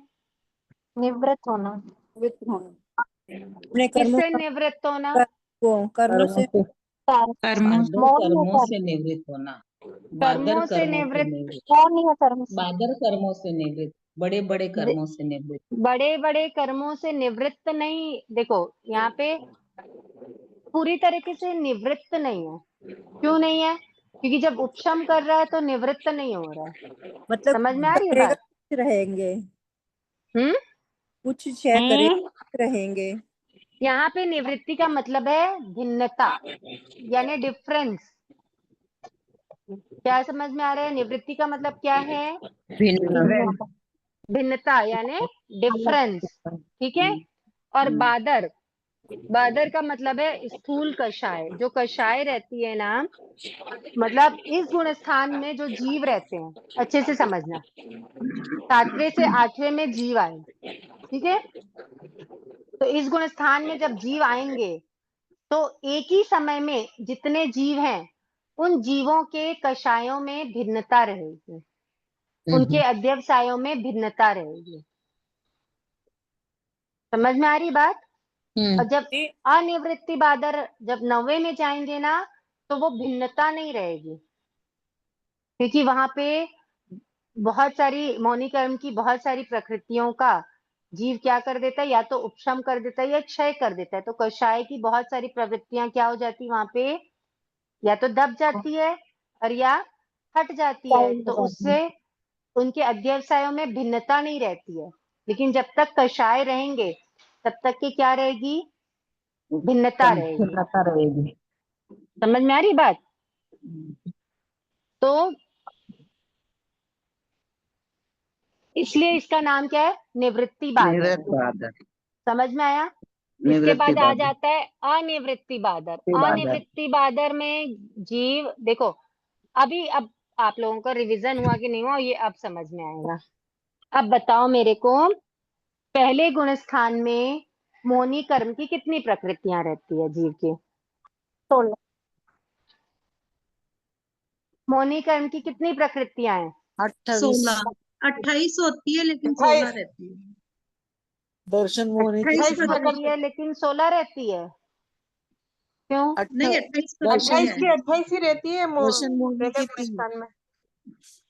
निवृत्त होना। अपने कर्मों किससे निवृत्त होना? कर्मों से कर्मों से निवृत्त होना। कर्मों से निवृत्त। कौन नहीं है कर्म से? बादर कर्मों से निवृत्त, बड़े बड़े कर्मों से निवृत्त। बड़े बड़े कर्मों से निवृत्त नहीं, देखो यहाँ पे पूरी तरीके से निवृत्त नहीं है। क्यों नहीं है? क्योंकि जब उपशम कर रहा है तो निवृत्त नहीं हो रहा है। मतलब समझ में आ रही है करेगा, बात? रहेंगे हम्म, कुछ क्षय करेगा, रहेंगे। यहाँ पे निवृत्ति का मतलब है भिन्नता, यानी डिफरेंस। क्या समझ में आ रहा है? निवृत्ति का मतलब क्या है? भिन्नता यानी डिफरेंस। ठीक है, और बादर, बादर का मतलब है स्थूल कषाय। जो कषाय रहती है ना, मतलब इस गुण स्थान में जो जीव रहते हैं, अच्छे से समझना, 7वें से 8वें में जीव आए। ठीक है, तो इस गुण स्थान में जब जीव आएंगे तो एक ही समय में जितने जीव हैं उन जीवों के कषायों में भिन्नता रहेगी, उनके अध्यवसायों में भिन्नता रहेगी। समझ में आ रही बात? और जब अनिवृत्ति बादर जब 9वें में जाएंगे ना तो वो भिन्नता नहीं रहेगी, क्योंकि वहां पे बहुत सारी मौनी कर्म की बहुत सारी प्रकृतियों का जीव क्या कर देता है, या तो उपशम कर देता है या क्षय कर देता है। तो कषाय की बहुत सारी प्रवृत्तियां क्या हो जाती वहां पे, या तो दब जाती है और या हट जाती है। तो उससे उनके अध्यवसायों में भिन्नता नहीं रहती है। लेकिन जब तक कषाय रहेंगे तब तक की क्या रहेगी? भिन्नता रहेगी। समझ में आ रही बात? तो इसलिए इसका नाम क्या है? निवृत्ति बादर। समझ में आया? इसके बाद आ जाता है अनिवृत्ति बादर। अनिवृत्ति बादर में जीव, देखो अभी अब आप लोगों का रिवीजन हुआ कि नहीं हुआ ये अब समझ में आएगा। अब बताओ मेरे को, पहले गुण स्थान में मोनी कर्म की कितनी प्रकृतियां रहती है जीव की? 16। मोनी कर्म की कितनी प्रकृतियां हैं? 16, 28 होती है लेकिन 16 रहती है। दर्शन मोहनी 28 रहती है लेकिन 16 रहती है। क्यों? नहीं 28 28 ही रहती है। दर्शन मोहनी की 3।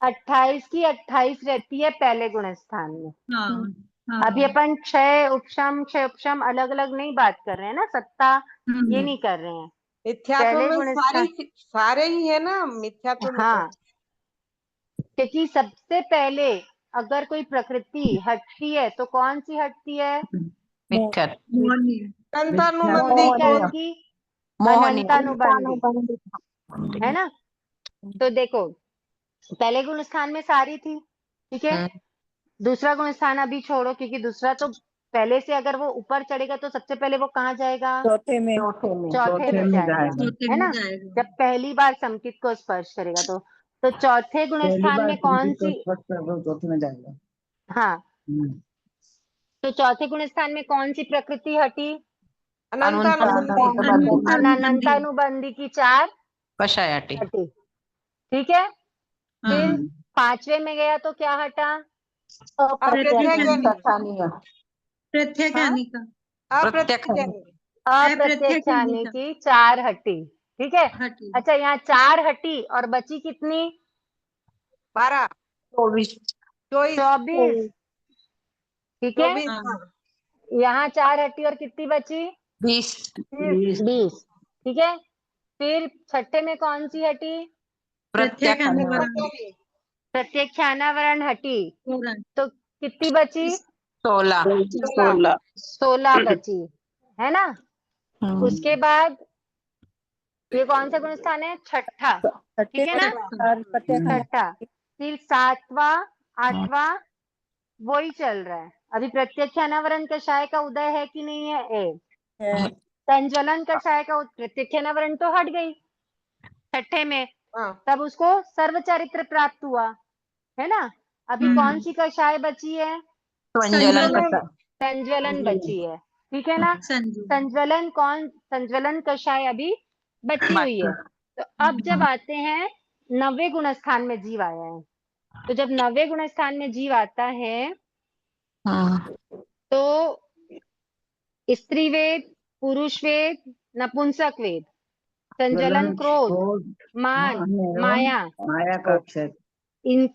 28 की 28 रहती है पहले गुण स्थान में। हाँ अभी अपन क्षय उपशम अलग अलग नहीं बात कर रहे हैं ना, सत्ता ये नहीं कर रहे हैं। मिथ्यात्व पहले में गुण स्थान, सारे ही है ना मिथ्यात्व में। हाँ, क्योंकि सबसे पहले अगर कोई प्रकृति हटती है तो कौन सी हटती है? मोनी कर्म की अनंतानुबंधी, है ना? तो देखो पहले गुण स्थान में सारी थी, ठीक है। दूसरा गुण स्थान अभी छोड़ो, क्योंकि दूसरा तो पहले से अगर वो ऊपर चढ़ेगा तो सबसे पहले वो कहाँ जाएगा? चौथे में चौथे में जाएगा, है ना? जब पहली बार समकित को स्पर्श करेगा तो चौथे गुण स्थान में कौन सी? चौथे में जाएगा। हाँ, तो चौथे गुण स्थान में कौन सी प्रकृति हटी? अनंतानुबंधी की 4 कषाय हटी। ठीक है। फिर 5वें में गया तो क्या हटा? अप्रत्यक्षानी की 4 हटी, ठीक है। अच्छा, यहाँ 4 हटी और बची कितनी? 12, 24, 24। ठीक है, 24 हाँ। यहाँ 4 हटी और कितनी बची? 20 20। ठीक है, फिर छठे में कौन सी हटी? प्रत्येक अनावरण प्रत्यक्षानावरण हटी, वरण। तो कितनी बची? 16 16 बची, है ना। हम्म। उसके बाद ये कौन सा गुण स्थान है? छठा, ठीक है ना, छठा। फिर 7वां 8वां वही चल रहा है। अभी प्रत्यक्ष अनावरण कषाय का उदय है कि नहीं है? संज्वलन कषाय का प्रत्यक्ष अनावरण तो हट गई छठे में, हाँ। तब उसको सर्वचरित्र प्राप्त हुआ, है ना। अभी कौन सी कषाय बची है? संज्वलन बची है, ठीक है ना। संजू। संज्वलन कषाय अभी बची हुई है। तो अब जब आते हैं 90वें गुण स्थान में जीव आया है, तो जब 90वें गुण स्थान में जीव आता है तो स्त्री वेद, पुरुष वेद, नपुंसक वेद, संज्वलन, क्रोध, मान, माया का अक्षर इन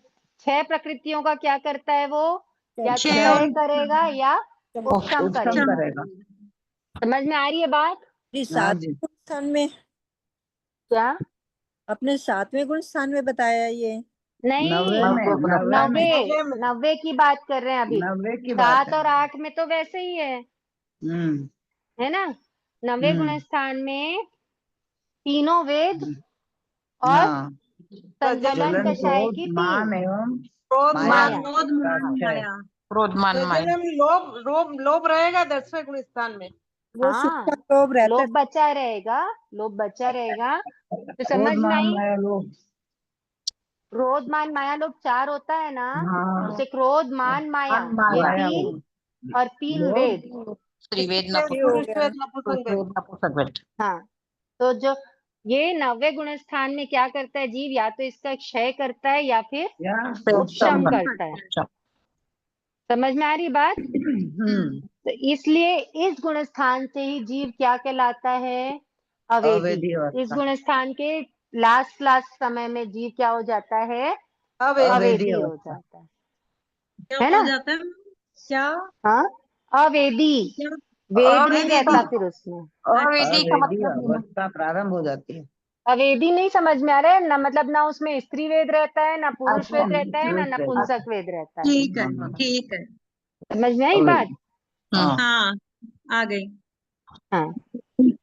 6 प्रकृतियों का क्या करता है? वो या तो क्षय क्षय और करेगा या उपशम करेगा। करेगा। समझ में आ रही है बात? सातवें गुण स्थान में, क्या? अपने 7वें गुण स्थान में बताया ये। नहीं, 90 की बात कर रहे हैं अभी। 90 की बात 7 और 8 में तो वैसे ही है ना। 90वें गुण स्थान में तीनों वेद और संज्वलन कषाय की 3 क्रोध, माया। क्रोध, मान, माया। क्रोध मान माया। प्रजनन, लोभ रहेगा 10वें गुण स्थान में। वो हाँ, शुक्र लोभ रहता लोभ बचा रहेगा, लोभ बचा रहेगा। तो समझ में आई? क्रोध मान माया लोभ 4 होता है ना, जैसे क्रोध मान माया ये 3 और 3 वेद। त्रिवेद पुरुष वेद, नपुंसक वेद। नपुंसक वेद। हाँ, तो जो ये 90वें गुण स्थान में क्या करता है जीव? या तो इसका क्षय करता है या फिर उपशम करता है। समझ में आ रही बात? तो इसलिए इस गुण स्थान से ही जीव क्या कहलाता है? अवेदी। इस गुण स्थान के लास्ट समय में जीव क्या हो जाता है? अवेदी हो जाता क्या है हो ना। जाता है? क्या? हाँ, अवेदी, क्या? वेद नहीं रहता फिर उसमें। अवेदी का मतलब अवस्था प्रारंभ हो जाती है। अवेदी नहीं समझ में आ रहा है ना, मतलब ना उसमें स्त्री वेद रहता है, ना पुरुष वेद रहता है, ना नपुंसक वेद रहता है। ठीक है, ठीक है। समझ में आई बात? हाँ, आ गई। हाँ,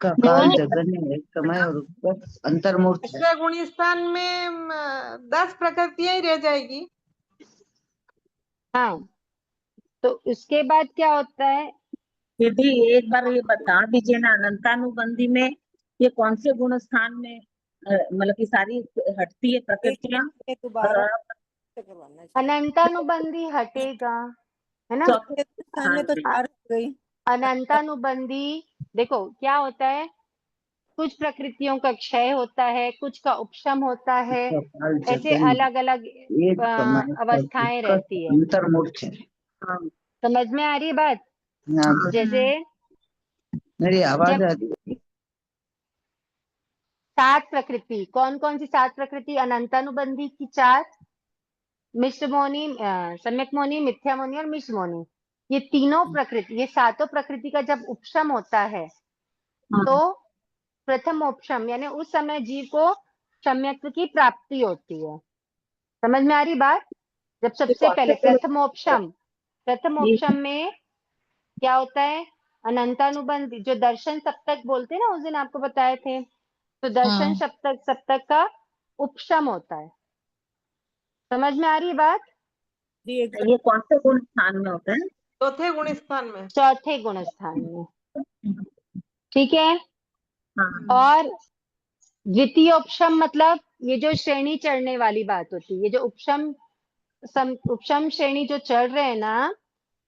काल जगन्य एक समय और अंतर्मूर्त है। 10वें गुण स्थान में 10 प्रकृतियां ही रह जाएगी। हाँ, तो उसके बाद क्या होता है? दीदी एक बार ये बता दीजिए ना, अनंतानुबंधी में ये कौन से गुण स्थान में मतलब की सारी हटती है प्रकृतियां? दोबारा अनंतानुबंधी हटेगा, है ना। चौथे स्थान में तो 4 हो गई। अनंतानुबंधी देखो क्या होता है, कुछ प्रकृतियों का क्षय होता है, कुछ का उपशम होता है, ऐसे अलग अलग अवस्थाएं रहती है। अंतर्मूर्त है। समझ में आ रही है बात? जैसे मेरी आवाज जब आ रही है? 7 प्रकृति, कौन कौन सी 7 प्रकृति? अनंतानुबंधी की 4, मिश्र मोनी, सम्यक मोनी, मिथ्या मोनी और मिश्र मोनी, ये तीनों प्रकृति, ये 7 प्रकृति का जब उपशम होता है तो प्रथम उपशम यानी उस समय जीव को सम्यक्त्व की प्राप्ति होती है। समझ में आ रही बात? जब सबसे पहले प्रथम उपशम में क्या होता है? अनंतानुबंधी, जो दर्शन सप्तक बोलते हैं ना, उस दिन आपको बताए थे, तो दर्शन सप्तक का उपशम होता है। समझ में आ रही बात? ये कौन से गुण स्थान में होता है? चौथे गुण स्थान में। चौथे गुण स्थान में, ठीक है। हाँ। और द्वितीय उपशम मतलब ये जो श्रेणी चढ़ने वाली बात होती है, ये जो उपशम श्रेणी जो चढ़ रहे हैं ना,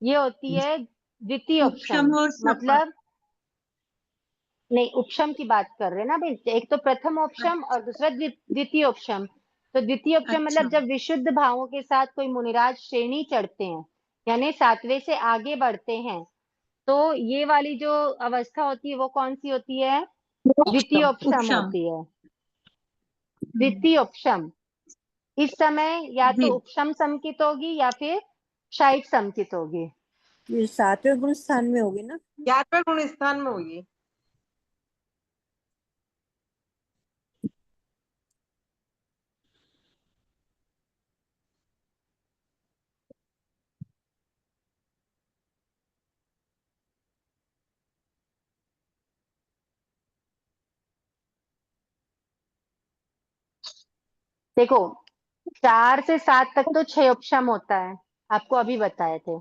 ये होती है द्वितीय उपशम। और मतलब नहीं, उपशम की बात कर रहे हैं ना भाई, एक तो प्रथम उपशम और दूसरा द्वितीय उपशम। तो द्वितीय उपशम मतलब जब विशुद्ध भावों के साथ कोई मुनिराज श्रेणी चढ़ते हैं, यानी 7वें से आगे बढ़ते हैं, तो ये वाली जो अवस्था होती है वो कौन सी होती है? द्वितीय उपशम होती है। द्वितीय उपशम इस समय या तो उपशम संकित होगी या फिर क्षयिक संकित होगी। ये 7वें गुण स्थान में होगी ना? 11वें गुण स्थान में होगी। देखो 4 से 7 तक तो 6 उपशम होता है, आपको अभी बताए थे,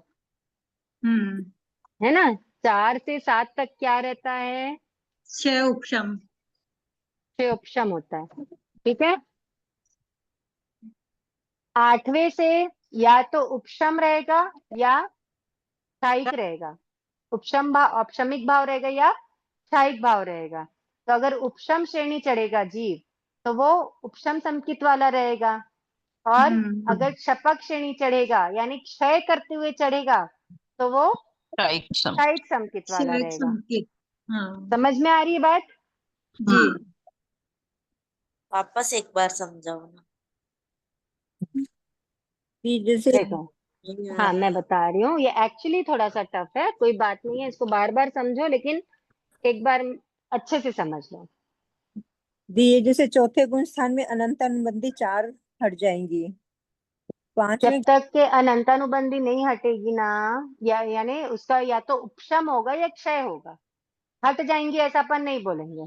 है ना। 4 से 7 तक क्या रहता है? 6 उपशम। 6 उपशम होता है, ठीक है। 8वें से या तो उपशम रहेगा या क्षायिक रहेगा। उपशम भाव, औपशमिक भाव रहेगा या क्षायिक भाव रहेगा। तो अगर उपशम श्रेणी चढ़ेगा जीव तो वो उपशम संकेत वाला रहेगा, और अगर क्षपक श्रेणी चढ़ेगा यानी क्षय करते हुए चढ़ेगा तो वो क्षयिक सम। क्षयिक संकेत वाला क्षयिक रहेगा। संकेत। हाँ समझ में आ रही है बात? जी। वापस एक बार समझाओ ना कि जैसे देखो, हाँ मैं बता रही हूँ, ये एक्चुअली थोड़ा सा टफ है, कोई बात नहीं है, इसको बार बार समझो, लेकिन एक बार अच्छे से समझ लो। दिए जैसे चौथे गुण स्थान में अनंत अनुबंधी 4 हट जाएंगी। जब 5वें तक के अनंतानुबंधी नहीं हटेगी ना, या यानी उसका या तो उपशम होगा या क्षय होगा। हट जाएंगी ऐसा अपन नहीं बोलेंगे।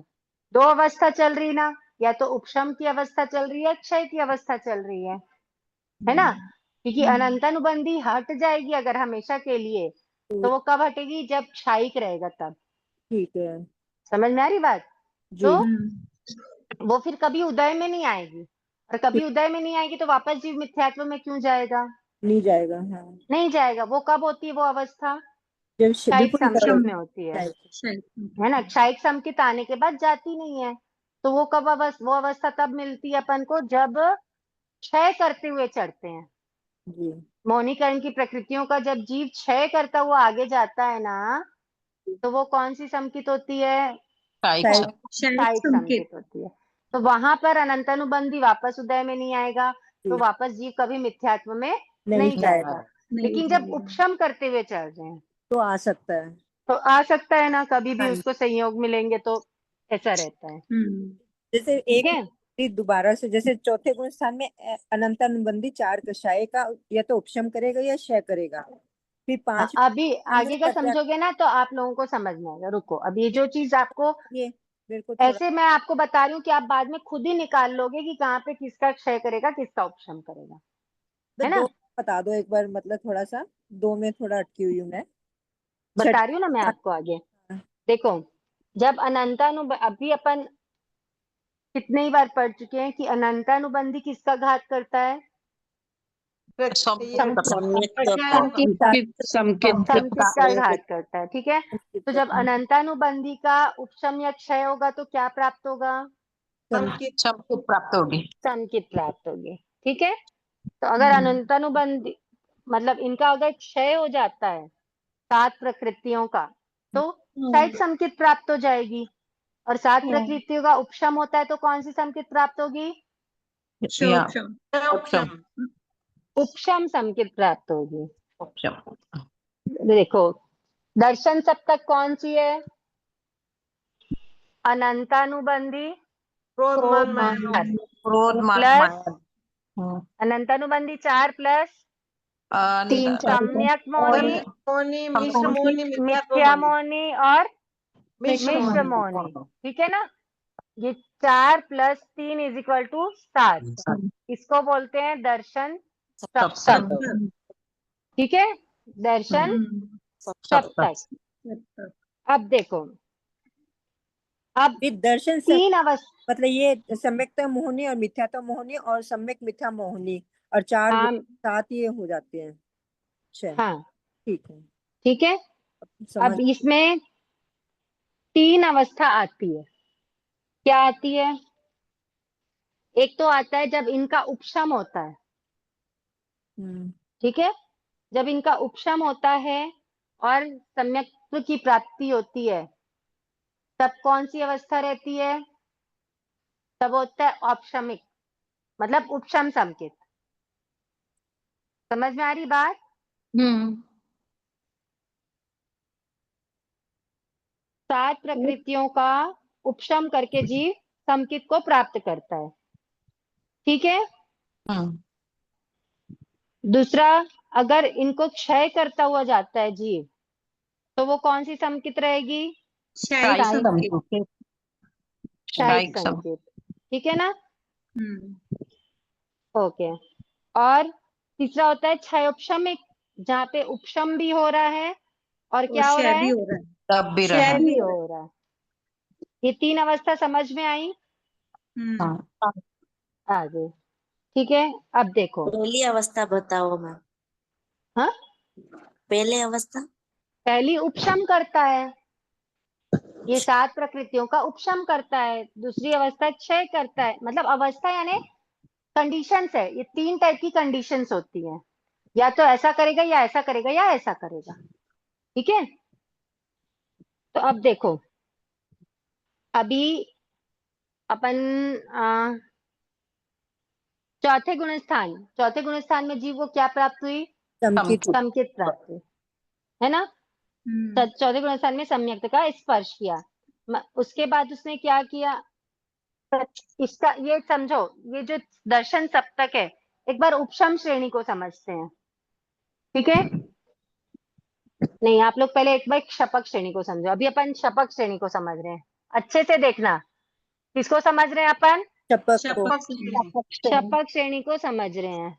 2 अवस्था चल रही ना, या तो उपशम की अवस्था चल रही है, क्षय की अवस्था चल रही है ना। क्योंकि अनंतानुबंधी हट जाएगी अगर हमेशा के लिए, तो वो कब हटेगी? जब क्षायिक रहेगा तब। ठीक है समझ में आ रही बात? जी। तो वो फिर कभी उदय में नहीं आएगी, और कभी उदय में नहीं आएगी तो वापस जीव मिथ्यात्व में क्यों जाएगा? नहीं जाएगा हाँ। नहीं जाएगा। वो कब होती है वो अवस्था? जब क्षायिक बिल्कुल संकेत में होती है ना। क्षायिक संकेत आने के बाद जाती नहीं है, तो वो कब वो अवस्था तब मिलती है अपन को जब क्षय करते हुए चढ़ते हैं। जी मौनीकरण की प्रकृतियों का जब जीव क्षय करता हुआ आगे जाता है ना, तो वो कौन सी संकेत होती है? क्षयिक शायद सम। क्षयिक क्षायिक संकेत। संकेत होती है। तो वहां पर अनंतानुबंधी वापस उदय में नहीं आएगा, तो जी। वापस जीव कभी मिथ्यात्व में नहीं नहीं जाएगा जाएगा। लेकिन जब उपशम करते हुए चल रहे हैं तो आ सकता है। तो आ सकता है ना, कभी भी हाँ उसको संयोग मिलेंगे तो ऐसा रहता है। जैसे ठीक एक है। दोबारा से जैसे चौथे गुण स्थान में अनंत अनुबंधी 4 कषाय का या तो उपशम करेगा या क्षय करेगा। फिर हाँ 5 अभी आगे का समझोगे ना तो आप लोगों को समझ में आएगा। रुको, अब ये जो चीज आपको ये मेरे को थोड़ा ऐसे मैं आपको बता रही हूँ कि आप बाद में खुद ही निकाल लोगे कि कहाँ पे किसका क्षय करेगा किसका उपशम करेगा, है दो ना। बता दो एक बार, मतलब थोड़ा सा 2 में थोड़ा अटकी हुई हूँ मैं। बता छठ रही हूँ ना मैं आपको आगे। देखो, जब अभी अपन कितने ही बार पढ़ चुके हैं कि अनंतानुबंधी किसका घात करता है? संकित का घात करता है, ठीक है। तो जब अनंतानुबंधी का उपशम या क्षय होगा तो क्या प्राप्त होगा? संकित प्राप्त होगी। संकित प्राप्त होगी, ठीक है। तो अगर अनंतानुबंधी मतलब इनका अगर क्षय हो जाता है 7 प्रकृतियों का, तो क्षयिक संकित प्राप्त हो जाएगी। और 7 प्रकृतियों का उपशम होता है तो कौन सी संकित प्राप्त होगी? या उपशम। उपशम संकित प्राप्त होगी। उपशम। देखो, दर्शन सप्तक कौन सी है? अनंतानुबंधी क्रोध मान माया। क्रोध मान प्लस माया। अनंतानुबंधी 4 प्लस सम्यक मोनी, मोनी, मिश्र मोनी, मिथ्यात्व मिथ्या मोनी। मोनी और मिश्र मिश्र मोनी। मोनी, ठीक है ना। ये 4 + 3 = 7। इसको बोलते हैं दर्शन सप्तक, ठीक है। दर्शन सप्तक। अब देखो, अब फिर दर्शन से 3 अवस्था। मतलब ये सम्यक्ता मोहिनी और मिथ्यात्व मोहिनी और सम्यक मिथ्या मोहिनी और 4 हाँ, साथ ये हो जाते हैं। अच्छा हाँ ठीक है ठीक है। समझ। अब इसमें 3 अवस्था आती है। क्या आती है? एक तो आता है जब इनका उपशम होता है, ठीक है। जब इनका उपशम होता है और सम्यक्त्व की प्राप्ति होती है, तब कौन सी अवस्था रहती है? तब होता है औपशमिक, मतलब उपशम संकेत। समझ में आ रही बात? 7 प्रकृतियों का उपशम करके जीव समकित को प्राप्त करता है। ठीक है। दूसरा, अगर इनको क्षय करता हुआ जाता है जीव, तो वो कौन सी समकित रहेगी? शाही शाही संकेत। संकेत। क्षयिक शाही संकेत। ठीक है ना? हम्म। ओके। और तीसरा होता है क्षय उपशमिक, जहाँ पे उपशम भी हो रहा है और क्या हो रहा क्षय भी है? हो रहा है। तब भी क्षय रहा। भी हो रहा है। ये 3 अवस्था समझ में आई? हाँ। आगे। ठीक है, अब देखो। पहली अवस्था बताओ मैम। हाँ, पहले अवस्था पहली उपशम करता है, ये 7 प्रकृतियों का उपशम करता है। दूसरी अवस्था क्षय करता है। मतलब अवस्था यानी कंडीशंस है। ये 3 टाइप की कंडीशंस होती हैं, या तो ऐसा करेगा या ऐसा करेगा या ऐसा करेगा। ठीक है। तो अब देखो, अभी अपन चौथे गुणस्थान में जीव को क्या प्राप्त हुई? समकित। समकित प्राप्त हुई, है ना? चौथे गुणस्थान में सम्यक्त का स्पर्श किया। उसके बाद उसने क्या किया? इसका ये समझो, ये जो दर्शन सप्तक है, एक बार उपशम श्रेणी को समझते हैं। ठीक है। नहीं, आप लोग पहले एक बार शपक श्रेणी को समझो। अभी अपन शपक श्रेणी को समझ रहे हैं, अच्छे से देखना। किसको समझ रहे हैं अपन? शपक को। शपक श्रेणी को समझ रहे हैं।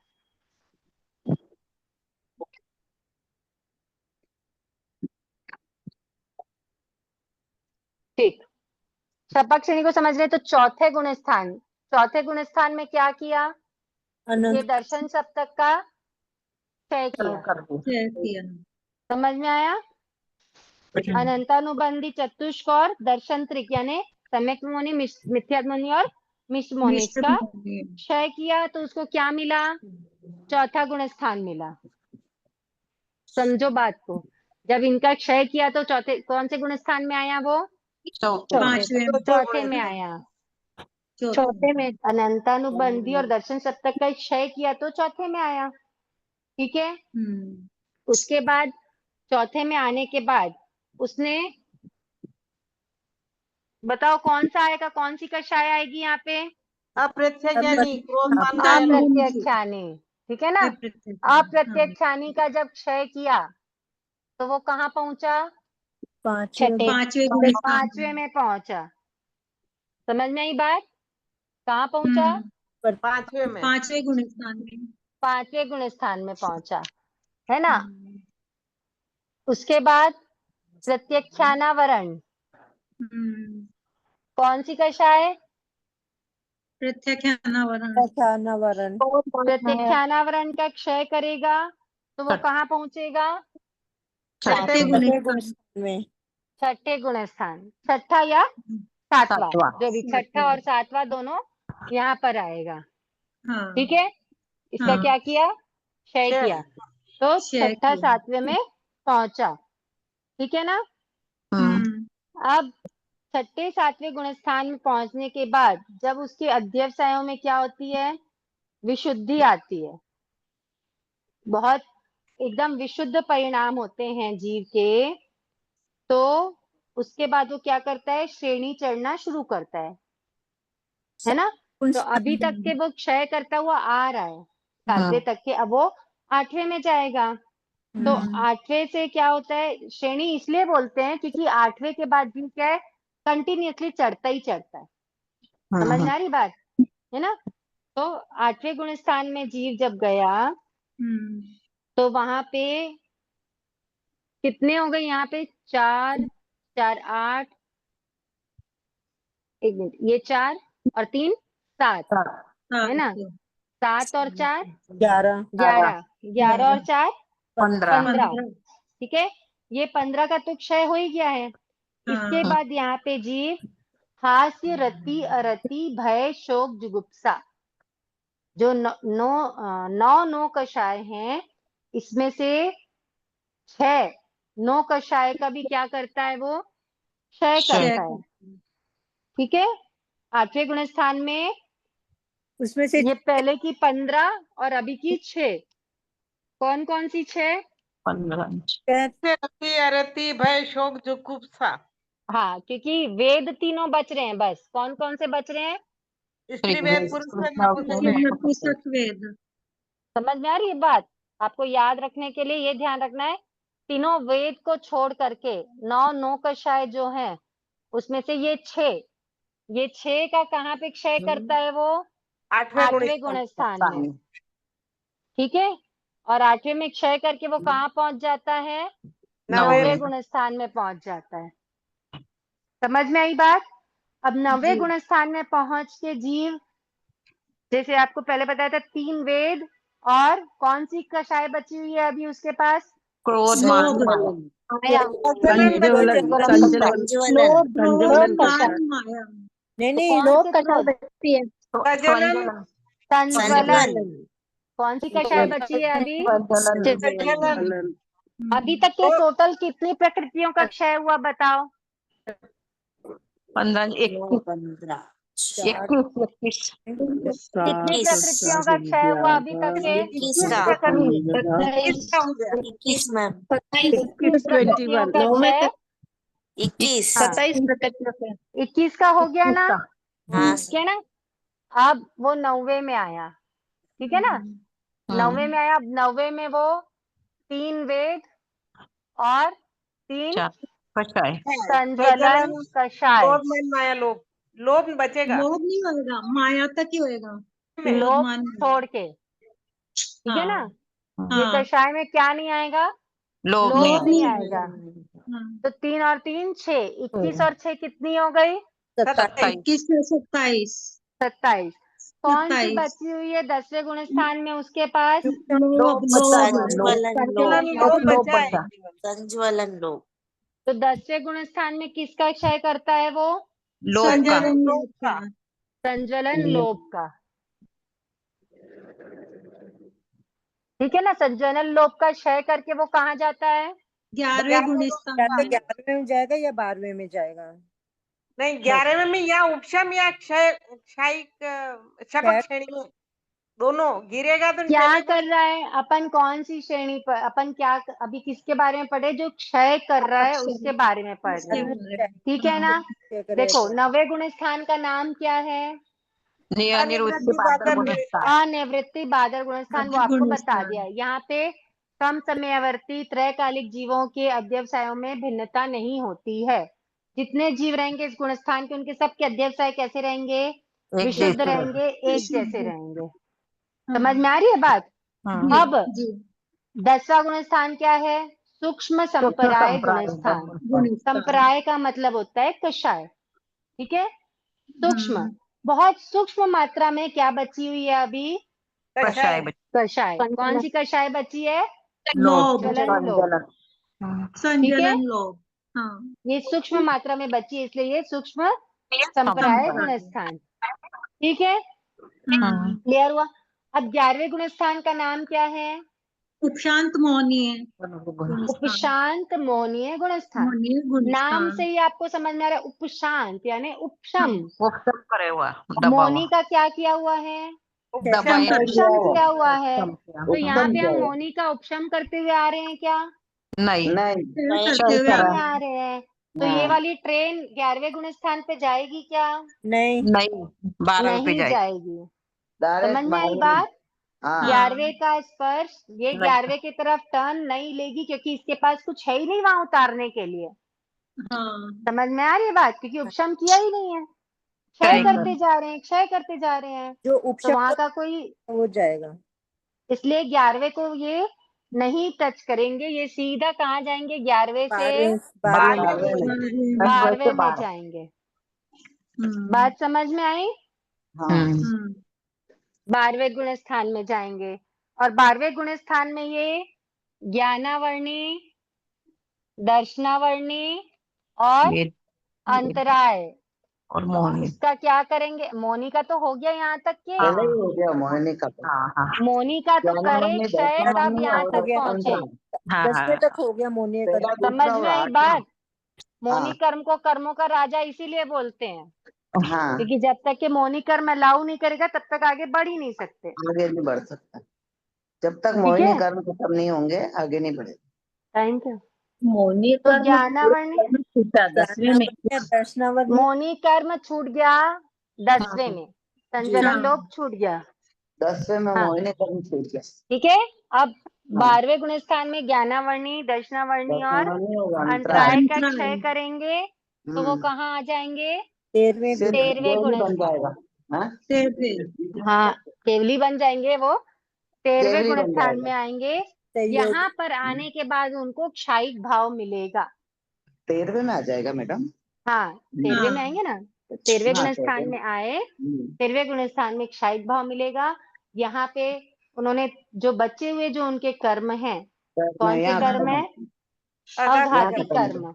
ठीक, शपक श्रेणी को समझ रहे हैं। तो चौथे गुणस्थान में क्या किया? ये अनंत। दर्शन सप्तक का क्षय किया। क्षय किया। समझ में आया? अनंतानुबंधी चतुष्क और दर्शन त्रिक यानी सम्यक मुनि, मिथ्यात्व मुनि और मिश्र मुनि, इसका क्षय किया। तो उसको क्या मिला? चौथा गुणस्थान मिला। समझो बात को। जब इनका क्षय किया तो चौथे कौन से गुणस्थान में आया? वो चौथे में आया। चौथे में अनंतानुबंधी और दर्शन सप्तक का क्षय किया तो चौथे में आया। ठीक है। उसके बाद चौथे में आने के बाद उसने, बताओ कौन सा आएगा? कौन सी कक्षाएं आएगी यहाँ पे? अप्रत्यक्षानी, क्रोधान्वयन। अप्रत्यक्षानी। ठीक है ना? अप्रत्यक्षानी का जब क्षय किया तो वो कहाँ पहुंचा? पांचवे में पहुंचा। समझ में आई बात? कहाँ पहुंचा? पांचवे गुणस्थान में। पांचवे गुणस्थान में पहुंचा, है ना? उसके बाद प्रत्यक्षानावरण, कौन सी कक्षाएं? प्रत्यानावरण। प्रत्यक्षानावरण का क्षय करेगा तो वो कहाँ पहुंचेगा? छठे गुणस्थान में। छठे गुणस्थान, छठा या सातवां, जो भी छठा और सातवां दोनों यहाँ पर आएगा। ठीक है। इसका क्या किया? क्षय किया। तो छठा सातवें में पहुंचा। ठीक है ना? अब छठे सातवें गुणस्थान में पहुंचने के बाद जब उसके अध्यवसायों में क्या होती है? विशुद्धि आती है। बहुत एकदम विशुद्ध परिणाम होते हैं जीव के। तो उसके बाद वो क्या करता है? श्रेणी चढ़ना शुरू करता है ना? तो अभी तक के वो क्षय करता हुआ आ रहा है 7वें तक के, अब वो 8वें में जाएगा। तो 8वें से क्या होता है? श्रेणी इसलिए बोलते हैं क्योंकि 8वें के बाद भी क्या है? कंटिन्यूअसली चढ़ता ही चढ़ता है। समझ में आ रही बात? है ना? तो 8वें गुणस्थान में जीव जब गया तो वहां पे कितने हो गए? यहाँ पे 4 4 8, एक मिनट, ये 4 और 3 7, है ना? 7 और 4 11। 11, 11 और 4 15। 15। ठीक है। ये 15 का तो क्षय हो ही गया है। इसके बाद यहाँ पे जीव हास्य, रति, अरति, भय, शोक, जुगुप्सा, जो नौ कषाय हैं, इसमें से 6 9 कषाय का भी क्या करता है? वो क्षय करता है। ठीक है। 8वें गुणस्थान में उसमें से ये पहले की 15 और अभी की 6, कौन कौन सी 6? 15। रति, अरति, भय, शोक, जुगुप्सा। हाँ, क्योंकि वेद तीनों बच रहे हैं, बस कौन कौन से बच रहे हैं? स्त्री वेद, पुरुष वेद, नपुंसक वेद। नपुंसक वेद। समझ में आ रही है बात? आपको याद रखने के लिए ये ध्यान रखना है, तीनों वेद को छोड़ करके 9 कषाय जो हैं उसमें से ये 6 का कहाँ पे क्षय करता है वो? 8वें गुण स्थान में। ठीक है, और 8वें में क्षय करके वो कहाँ पहुंच जाता है? 9वें गुण स्थान में पहुंच जाता है। समझ में आई बात? अब 9वें गुण स्थान में पहुंच के जीव, जैसे आपको पहले बताया था, 3 वेद और कौन सी कषाय बची हुई है अभी उसके पास? क्रोध, मान, माया। संज्वलन। लोभ कषाय, माया। नहीं नहीं, कौन लोभ से कषाय क्रोध? बचती है। संज्वलन। संज्वलन। कौन सी कषाय बची है अभी? संज्वलन। अभी तक के टोटल कितनी प्रकृतियों का क्षय हुआ बताओ? 15, 15, कितनी 21, प्रकृतियों का क्षय हुआ अभी तक के? 21 का, 21 मैम, 21 प्रकृतियों का क्षय। 21। हाँ, 21 का हो गया ना? हाँ ठीक है ना? अब वो 9वें में आया, ठीक है ना? 9वें में आया। अब 9वें में वो 3 वेद और 3 संज्वलन कषाय। लोभ, मान, माया, लोभ। लोभ बचेगा। लोभ नहीं होएगा, माया तक ही होएगा। लोभ मान, छोड़ के, ठीक है ना? ये हाँ, कषाय में क्या नहीं आएगा? लोभ लोभ नहीं नहीं आएगा। हाँ। तो 3 और 3 6, 21 और 6 कितनी हो गई? 21 से 27। 27। कौन सी 27। बची हुई है 10वें गुण स्थान में उसके पास? लोभ, संज्वलन लोभ। लोभ बचा है केवल। संज्वलन लोभ। तो 10वें गुण स्थान में किसका क्षय करता है वो? लोभ का। संज्वलन लोभ का। संज्वलन लोभ का। ठीक है ना? संज्वलन लोभ का क्षय करके वो कहाँ जाता है? 11वें गुण स्थान या तो में। 11वें में जाएगा या 12वें में जाएगा। नहीं, 11वें में या उपशम या क्षय, क्षयिक, शपथ श्रेणी में दोनों गिरेगा तो क्या पहले कर रहा है? अपन कौन सी श्रेणी पर, अपन क्या अभी किसके बारे में पढ़े? जो क्षय कर रहा है उसके बारे में पढ़ रहे हैं, ठीक है ना? देखो, 9वें गुण स्थान का नाम क्या है? निवृत्ति बादल गुण स्थान। अनिवृत्ति बादल गुण स्थान, वो आपको बता दिया है। यहाँ पे कम समयावर्ती त्रैकालिक जीवों के अध्यवसायों में भिन्नता नहीं होती है। जितने जीव रहेंगे इस गुण स्थान के, उनके सबके अध्यवसाय कैसे रहेंगे? विशुद्ध रहेंगे, एक जैसे रहेंगे। समझ में आ रही है बात? अब 10वां गुण स्थान क्या है? सूक्ष्म संपराय गुण स्थान। संपराय का मतलब होता है कषाय, ठीक है? सूक्ष्म, बहुत सूक्ष्म मात्रा में क्या बची हुई है अभी? कषाय। कषाय। कौन सी कषाय बची है? लोभ, संज्वलन लोभ, ठीक है? संज्वलन लोभ। हाँ, ये सूक्ष्म मात्रा में बची है, इसलिए ये सूक्ष्म संपराय गुण स्थान, ठीक है? क्लियर हुआ? अब 11वें गुण स्थान का नाम क्या है? उपशांत मौनीय। उपशांत मौनीय गुण स्थान। मौनीय गुण नाम स्थान। से ही आपको समझ में आ रहा है, उपशांत यानी उपशम। करे हुआ, दबा मौनी हुआ। का क्या किया हुआ है? दबाया उपशम किया हुआ है। किया। तो यहाँ पे हम मौनी का उपशम करते हुए आ रहे हैं क्या? नहीं, करते हुए नहीं आ रहे हैं। तो ये वाली ट्रेन 11वें गुण स्थान पे जाएगी क्या? नहीं, 12 पे नहीं जाए। जाएगी। समझ में आई बात? 11वें का स्पर्श ये 11वें की तरफ टर्न नहीं लेगी, क्योंकि इसके पास कुछ है ही नहीं वहां उतारने के लिए। हाँ, समझ में आ रही है बात? क्योंकि उपशम किया ही नहीं है, क्षय करते जा रहे हैं, क्षय करते जा रहे हैं। जो तो उपशम वहां का कोई, हो जाएगा। इसलिए 11वें को ये नहीं टच करेंगे, ये सीधा कहाँ जाएंगे? 11वें से 12वें में जाएंगे। बात समझ में आई? 12वें गुण स्थान में जाएंगे, और 12वें गुण स्थान में ये ज्ञानावर्णी, दर्शनावर्णी और अंतराय और मोहनी। इसका क्या करेंगे? मौनी का तो हो गया यहाँ तक के। हो गया मोहिनी का तो। मौनी का तो करे क्षय, तब यहाँ तक पहुंचे। 10वें तक हो गया मोनी का। समझ में आई बात? मौनी कर्म को कर्मों का राजा इसीलिए बोलते हैं, क्योंकि जब तक के मौनी कर्म अलाउ नहीं करेगा तब तक आगे बढ़ ही नहीं सकते। आगे नहीं बढ़ सकता जब तक ठीक मोहिनी है? कर्म खत्म नहीं होंगे, आगे नहीं बढ़ेगा। Thank you. मौनी तो कर्म ज्ञानावरणी छूटा 10वें में। दर्शनावरणी मौनी कर्म छूट गया 10वें हाँ। में, संचलन हाँ। लोप छूट गया। 10वें में हाँ। मोहिनी कर्म छूट गया। ठीक है। अब हाँ। 12वें गुणस्थान में ज्ञानावर्णी, दर्शनावर्णी और दर्शनावर्णी और अंतराय का अंतराय। क्षय करेंगे तो वो कहाँ आ जाएंगे? 13वें सिर्फ 13वें केवली बन गुणस्थान। जाएगा। हाँ? हाँ, केवली बन जाएंगे वो, 13वें केवली बन गुणस्थान जाएगा। में आएंगे। संयोग यहाँ पर आने के बाद उनको क्षायिक भाव मिलेगा। 13वें में आ जाएगा मैडम। हाँ, 13वें में आएंगे ना, तो 13वें हाँ, गुणस्थान 13वें। में आए, 13वें गुणस्थान में क्षायिक भाव मिलेगा। यहाँ पे उन्होंने जो बचे हुए जो उनके कर्म हैं, कौन से यहाँ कर्म है? आघात अघाती खत्म हो कर्म,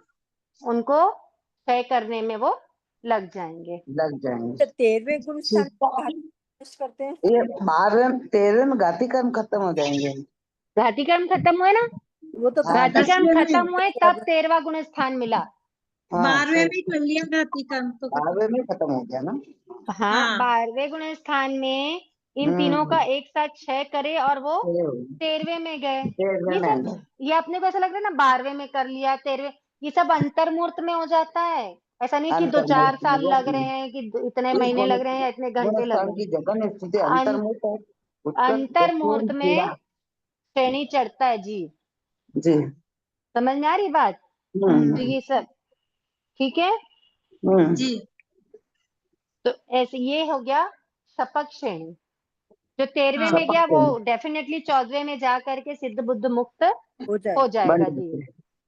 उनको क्षय करने में वो लग जाएंगे। लग जाएंगे। 13वें गुण स्थान करते हैं। ये 13वें में घाती कर्म खत्म हो जाएंगे। घाती कर्म खत्म हुए ना, वो तो हाँ, घाती कर्म 10वें में। खत्म हुए तब 13वां गुण स्थान मिला। हाँ, 12वें में कर लिया घाती कर्म तो खत्म। 12वें में खत्म हो गया ना। हाँ, हाँ। 12वें गुण स्थान में इन तीनों का एक साथ क्षय करे और वो 13वें में गए। 13वें ये में सब, ये अपने को ऐसा लग रहा है ना 12वें में कर लिया, 13वें, ये सब अंतर्मूर्त में हो जाता है। ऐसा नहीं कि 2-4 साल लग रहे हैं, कि इतने महीने लग रहे हैं या इतने घंटे लग गुणस्थान रहे की जगह स्थिति हैं। अंतर्मुख है। उत्तर अंतर्मूर्त दक्षिण में पूरा। श्रेणी चढ़ता है जी। जी। समझ में आ रही बात? तो ये सब ठीक है। जी। तो ऐसे ये हो गया शपथ श्रेणी। जो 13वें में गया वो डेफिनेटली 14वें में जा करके सिद्ध बुद्ध मुक्त हो जाए हो जाएगा जी,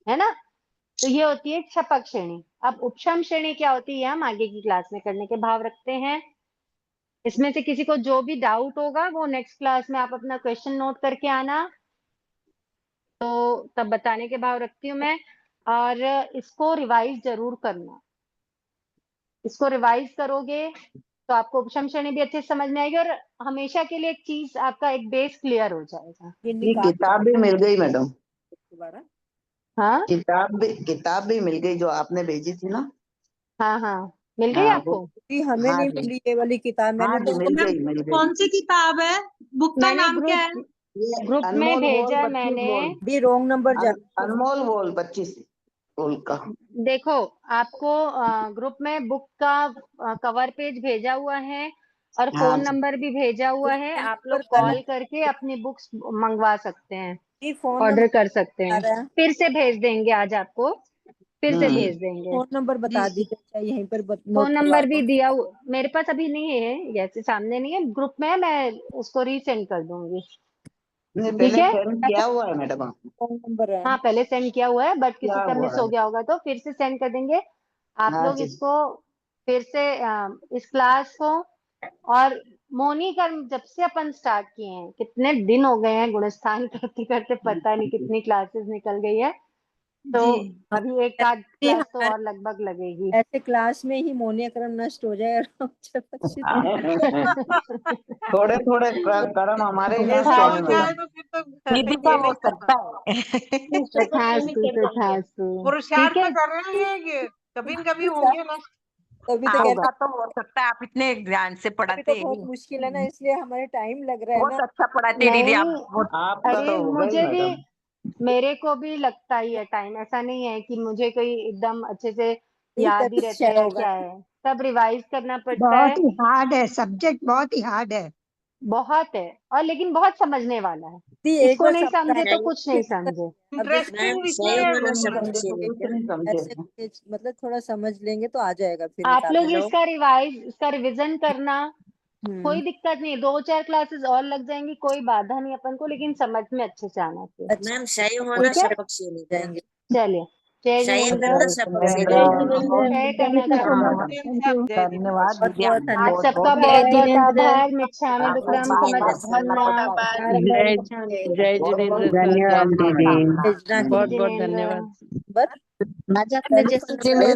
है ना। तो ये होती है क्षपक श्रेणी। अब उपशम श्रेणी क्या होती है, हम आगे की क्लास में करने के भाव रखते हैं। इसमें से किसी को जो भी डाउट होगा वो नेक्स्ट क्लास में आप अपना क्वेश्चन नोट करके आना, तो तब बताने के भाव रखती हूँ मैं। और इसको रिवाइज जरूर करना, इसको रिवाइज करोगे तो आपको उपशम श्रेणी भी अच्छे से समझ में आएगी और हमेशा के लिए एक चीज, आपका एक बेस क्लियर हो जाएगा। ये किताब भी मिल गई मैडम। दोबारा हाँ किताब भी मिल गई जो आपने भेजी थी ना। हाँ हाँ, मिल गई हाँ, आपको? जी, हमें हाँ नहीं जी। मिली ये वाली किताब। हाँ मैंने जी, तो मिल गई। कौन सी किताब है? बुक का मैंने नाम क्या है? ग्रुप में अनमोल भेजा बोल 25 मैंने। बोल। भी रॉन्ग नंबर जा अनमोल बोल 25 बोल का। देखो, आपको ग्रुप में बुक का कवर पेज भेजा हुआ है और हाँ फोन जी। नंबर भी भेजा हुआ है। आप लोग कॉल करके अपनी बुक्स मंगवा सकते हैं, जी, फोन ऑर्डर नंबर कर सकते आ हैं। रहा है। फिर से भेज देंगे आज आपको, फिर से भेज देंगे। फोन नंबर बता जी। दीजिए, अच्छा यहीं पर नोट फोन नंबर भी दिया मेरे पास अभी नहीं है, जैसे सामने नहीं है, ग्रुप में है, मैं उसको रीसेंड कर दूंगी। नहीं, ठीक पहले है, सेंड किया हुआ है मैडम। फोन नंबर है। हाँ पहले सेंड किया हुआ है, बट किसी क्या का हुआ मिस है? हो गया होगा तो फिर से सेंड कर देंगे। आप हाँ लोग जी। इसको फिर से इस क्लास को, और मौनी कर्म जब से अपन स्टार्ट किए हैं, कितने दिन हो गए हैं गुणस्थान करते करते, पता नहीं कितनी क्लासेस निकल गई है। तो जी। अभी एक आध जी, क्लास तो हमारे और लगभग लगेगी। ऐसे क्लास में ही मौनी क्रम नष्ट हो जाए और थोड़े थोड़े कर्म हमारे ही नष्ट ऐसा हो होने तथास्तु जाए वाले। तो फिर तो निधि का ये हो नहीं कर, सकता है। तथास्तु तथास्तु। ठीक पुरुषार्थ है, तो कर रहे हैं कि कभी न कभी होंगे ना। तभी तो कह आपका तो हो सकता है, आप इतने ध्यान से अभी पढ़ाते तो हैं। बहुत मुश्किल है ना, इसलिए हमारे टाइम लग रहा है बहुत ना। अच्छा पढ़ाते हैं दीदी आप। नहीं, बहुत आपका अरे तो होगा ही मुझे भी, मैडम। मेरे को भी लगता ही है टाइम, ऐसा नहीं है कि मुझे कोई एकदम अच्छे से नहीं, याद ही तभी रहता है शेयर या होगा। क्या है, सब रिवाइज करना पड़ता बहुत है। ही हार्ड है सब्जेक्ट, बहुत ही हार्ड है। बहुत है, और लेकिन बहुत समझने वाला है। जी, एक इसको बार नहीं समझे तो समझाइए। कुछ नहीं समझे। अब जैसे मैम इंटरेस्टिंग विषय सही है वाला मौनी शपथ कर्म। से तो कुछ लेकर नहीं समझे। ऐसे मतलब थोड़ा समझ लेंगे तो आ जाएगा फिर आप निकाल लोग हेलो। इसका रिवाइज, इसका रिवीजन करना, हम्म कोई दिक्कत नहीं, 2-4 क्लासेस और लग जाएंगी, कोई बाधा नहीं अपन को, लेकिन समझ में अच्छे से आना चाहिए। अच्छा मैम सही होना ठीक है, शपथ से लेकर जाएंगे। चलिए, जय सही जिनेन्द्र। करना शपथ से जय लेकर जय करना धन्यवाद, धन्यवाद बहुत दीदी। बहुत आप धन्यवाद। सबका जय बहुत बहुत जिनेन्द्र। आभार। मिच्छामि जय दुक्कडम जिनेन्द्र समर्पयामि। जय बहुत बहुत जिनेन्द्र सर। धन्यवाद दीदी। भेजना जय बहुत बहुत जिनेन्द्र। धन्यवाद। बस राजा अपने जैसे जिनेन्द्र।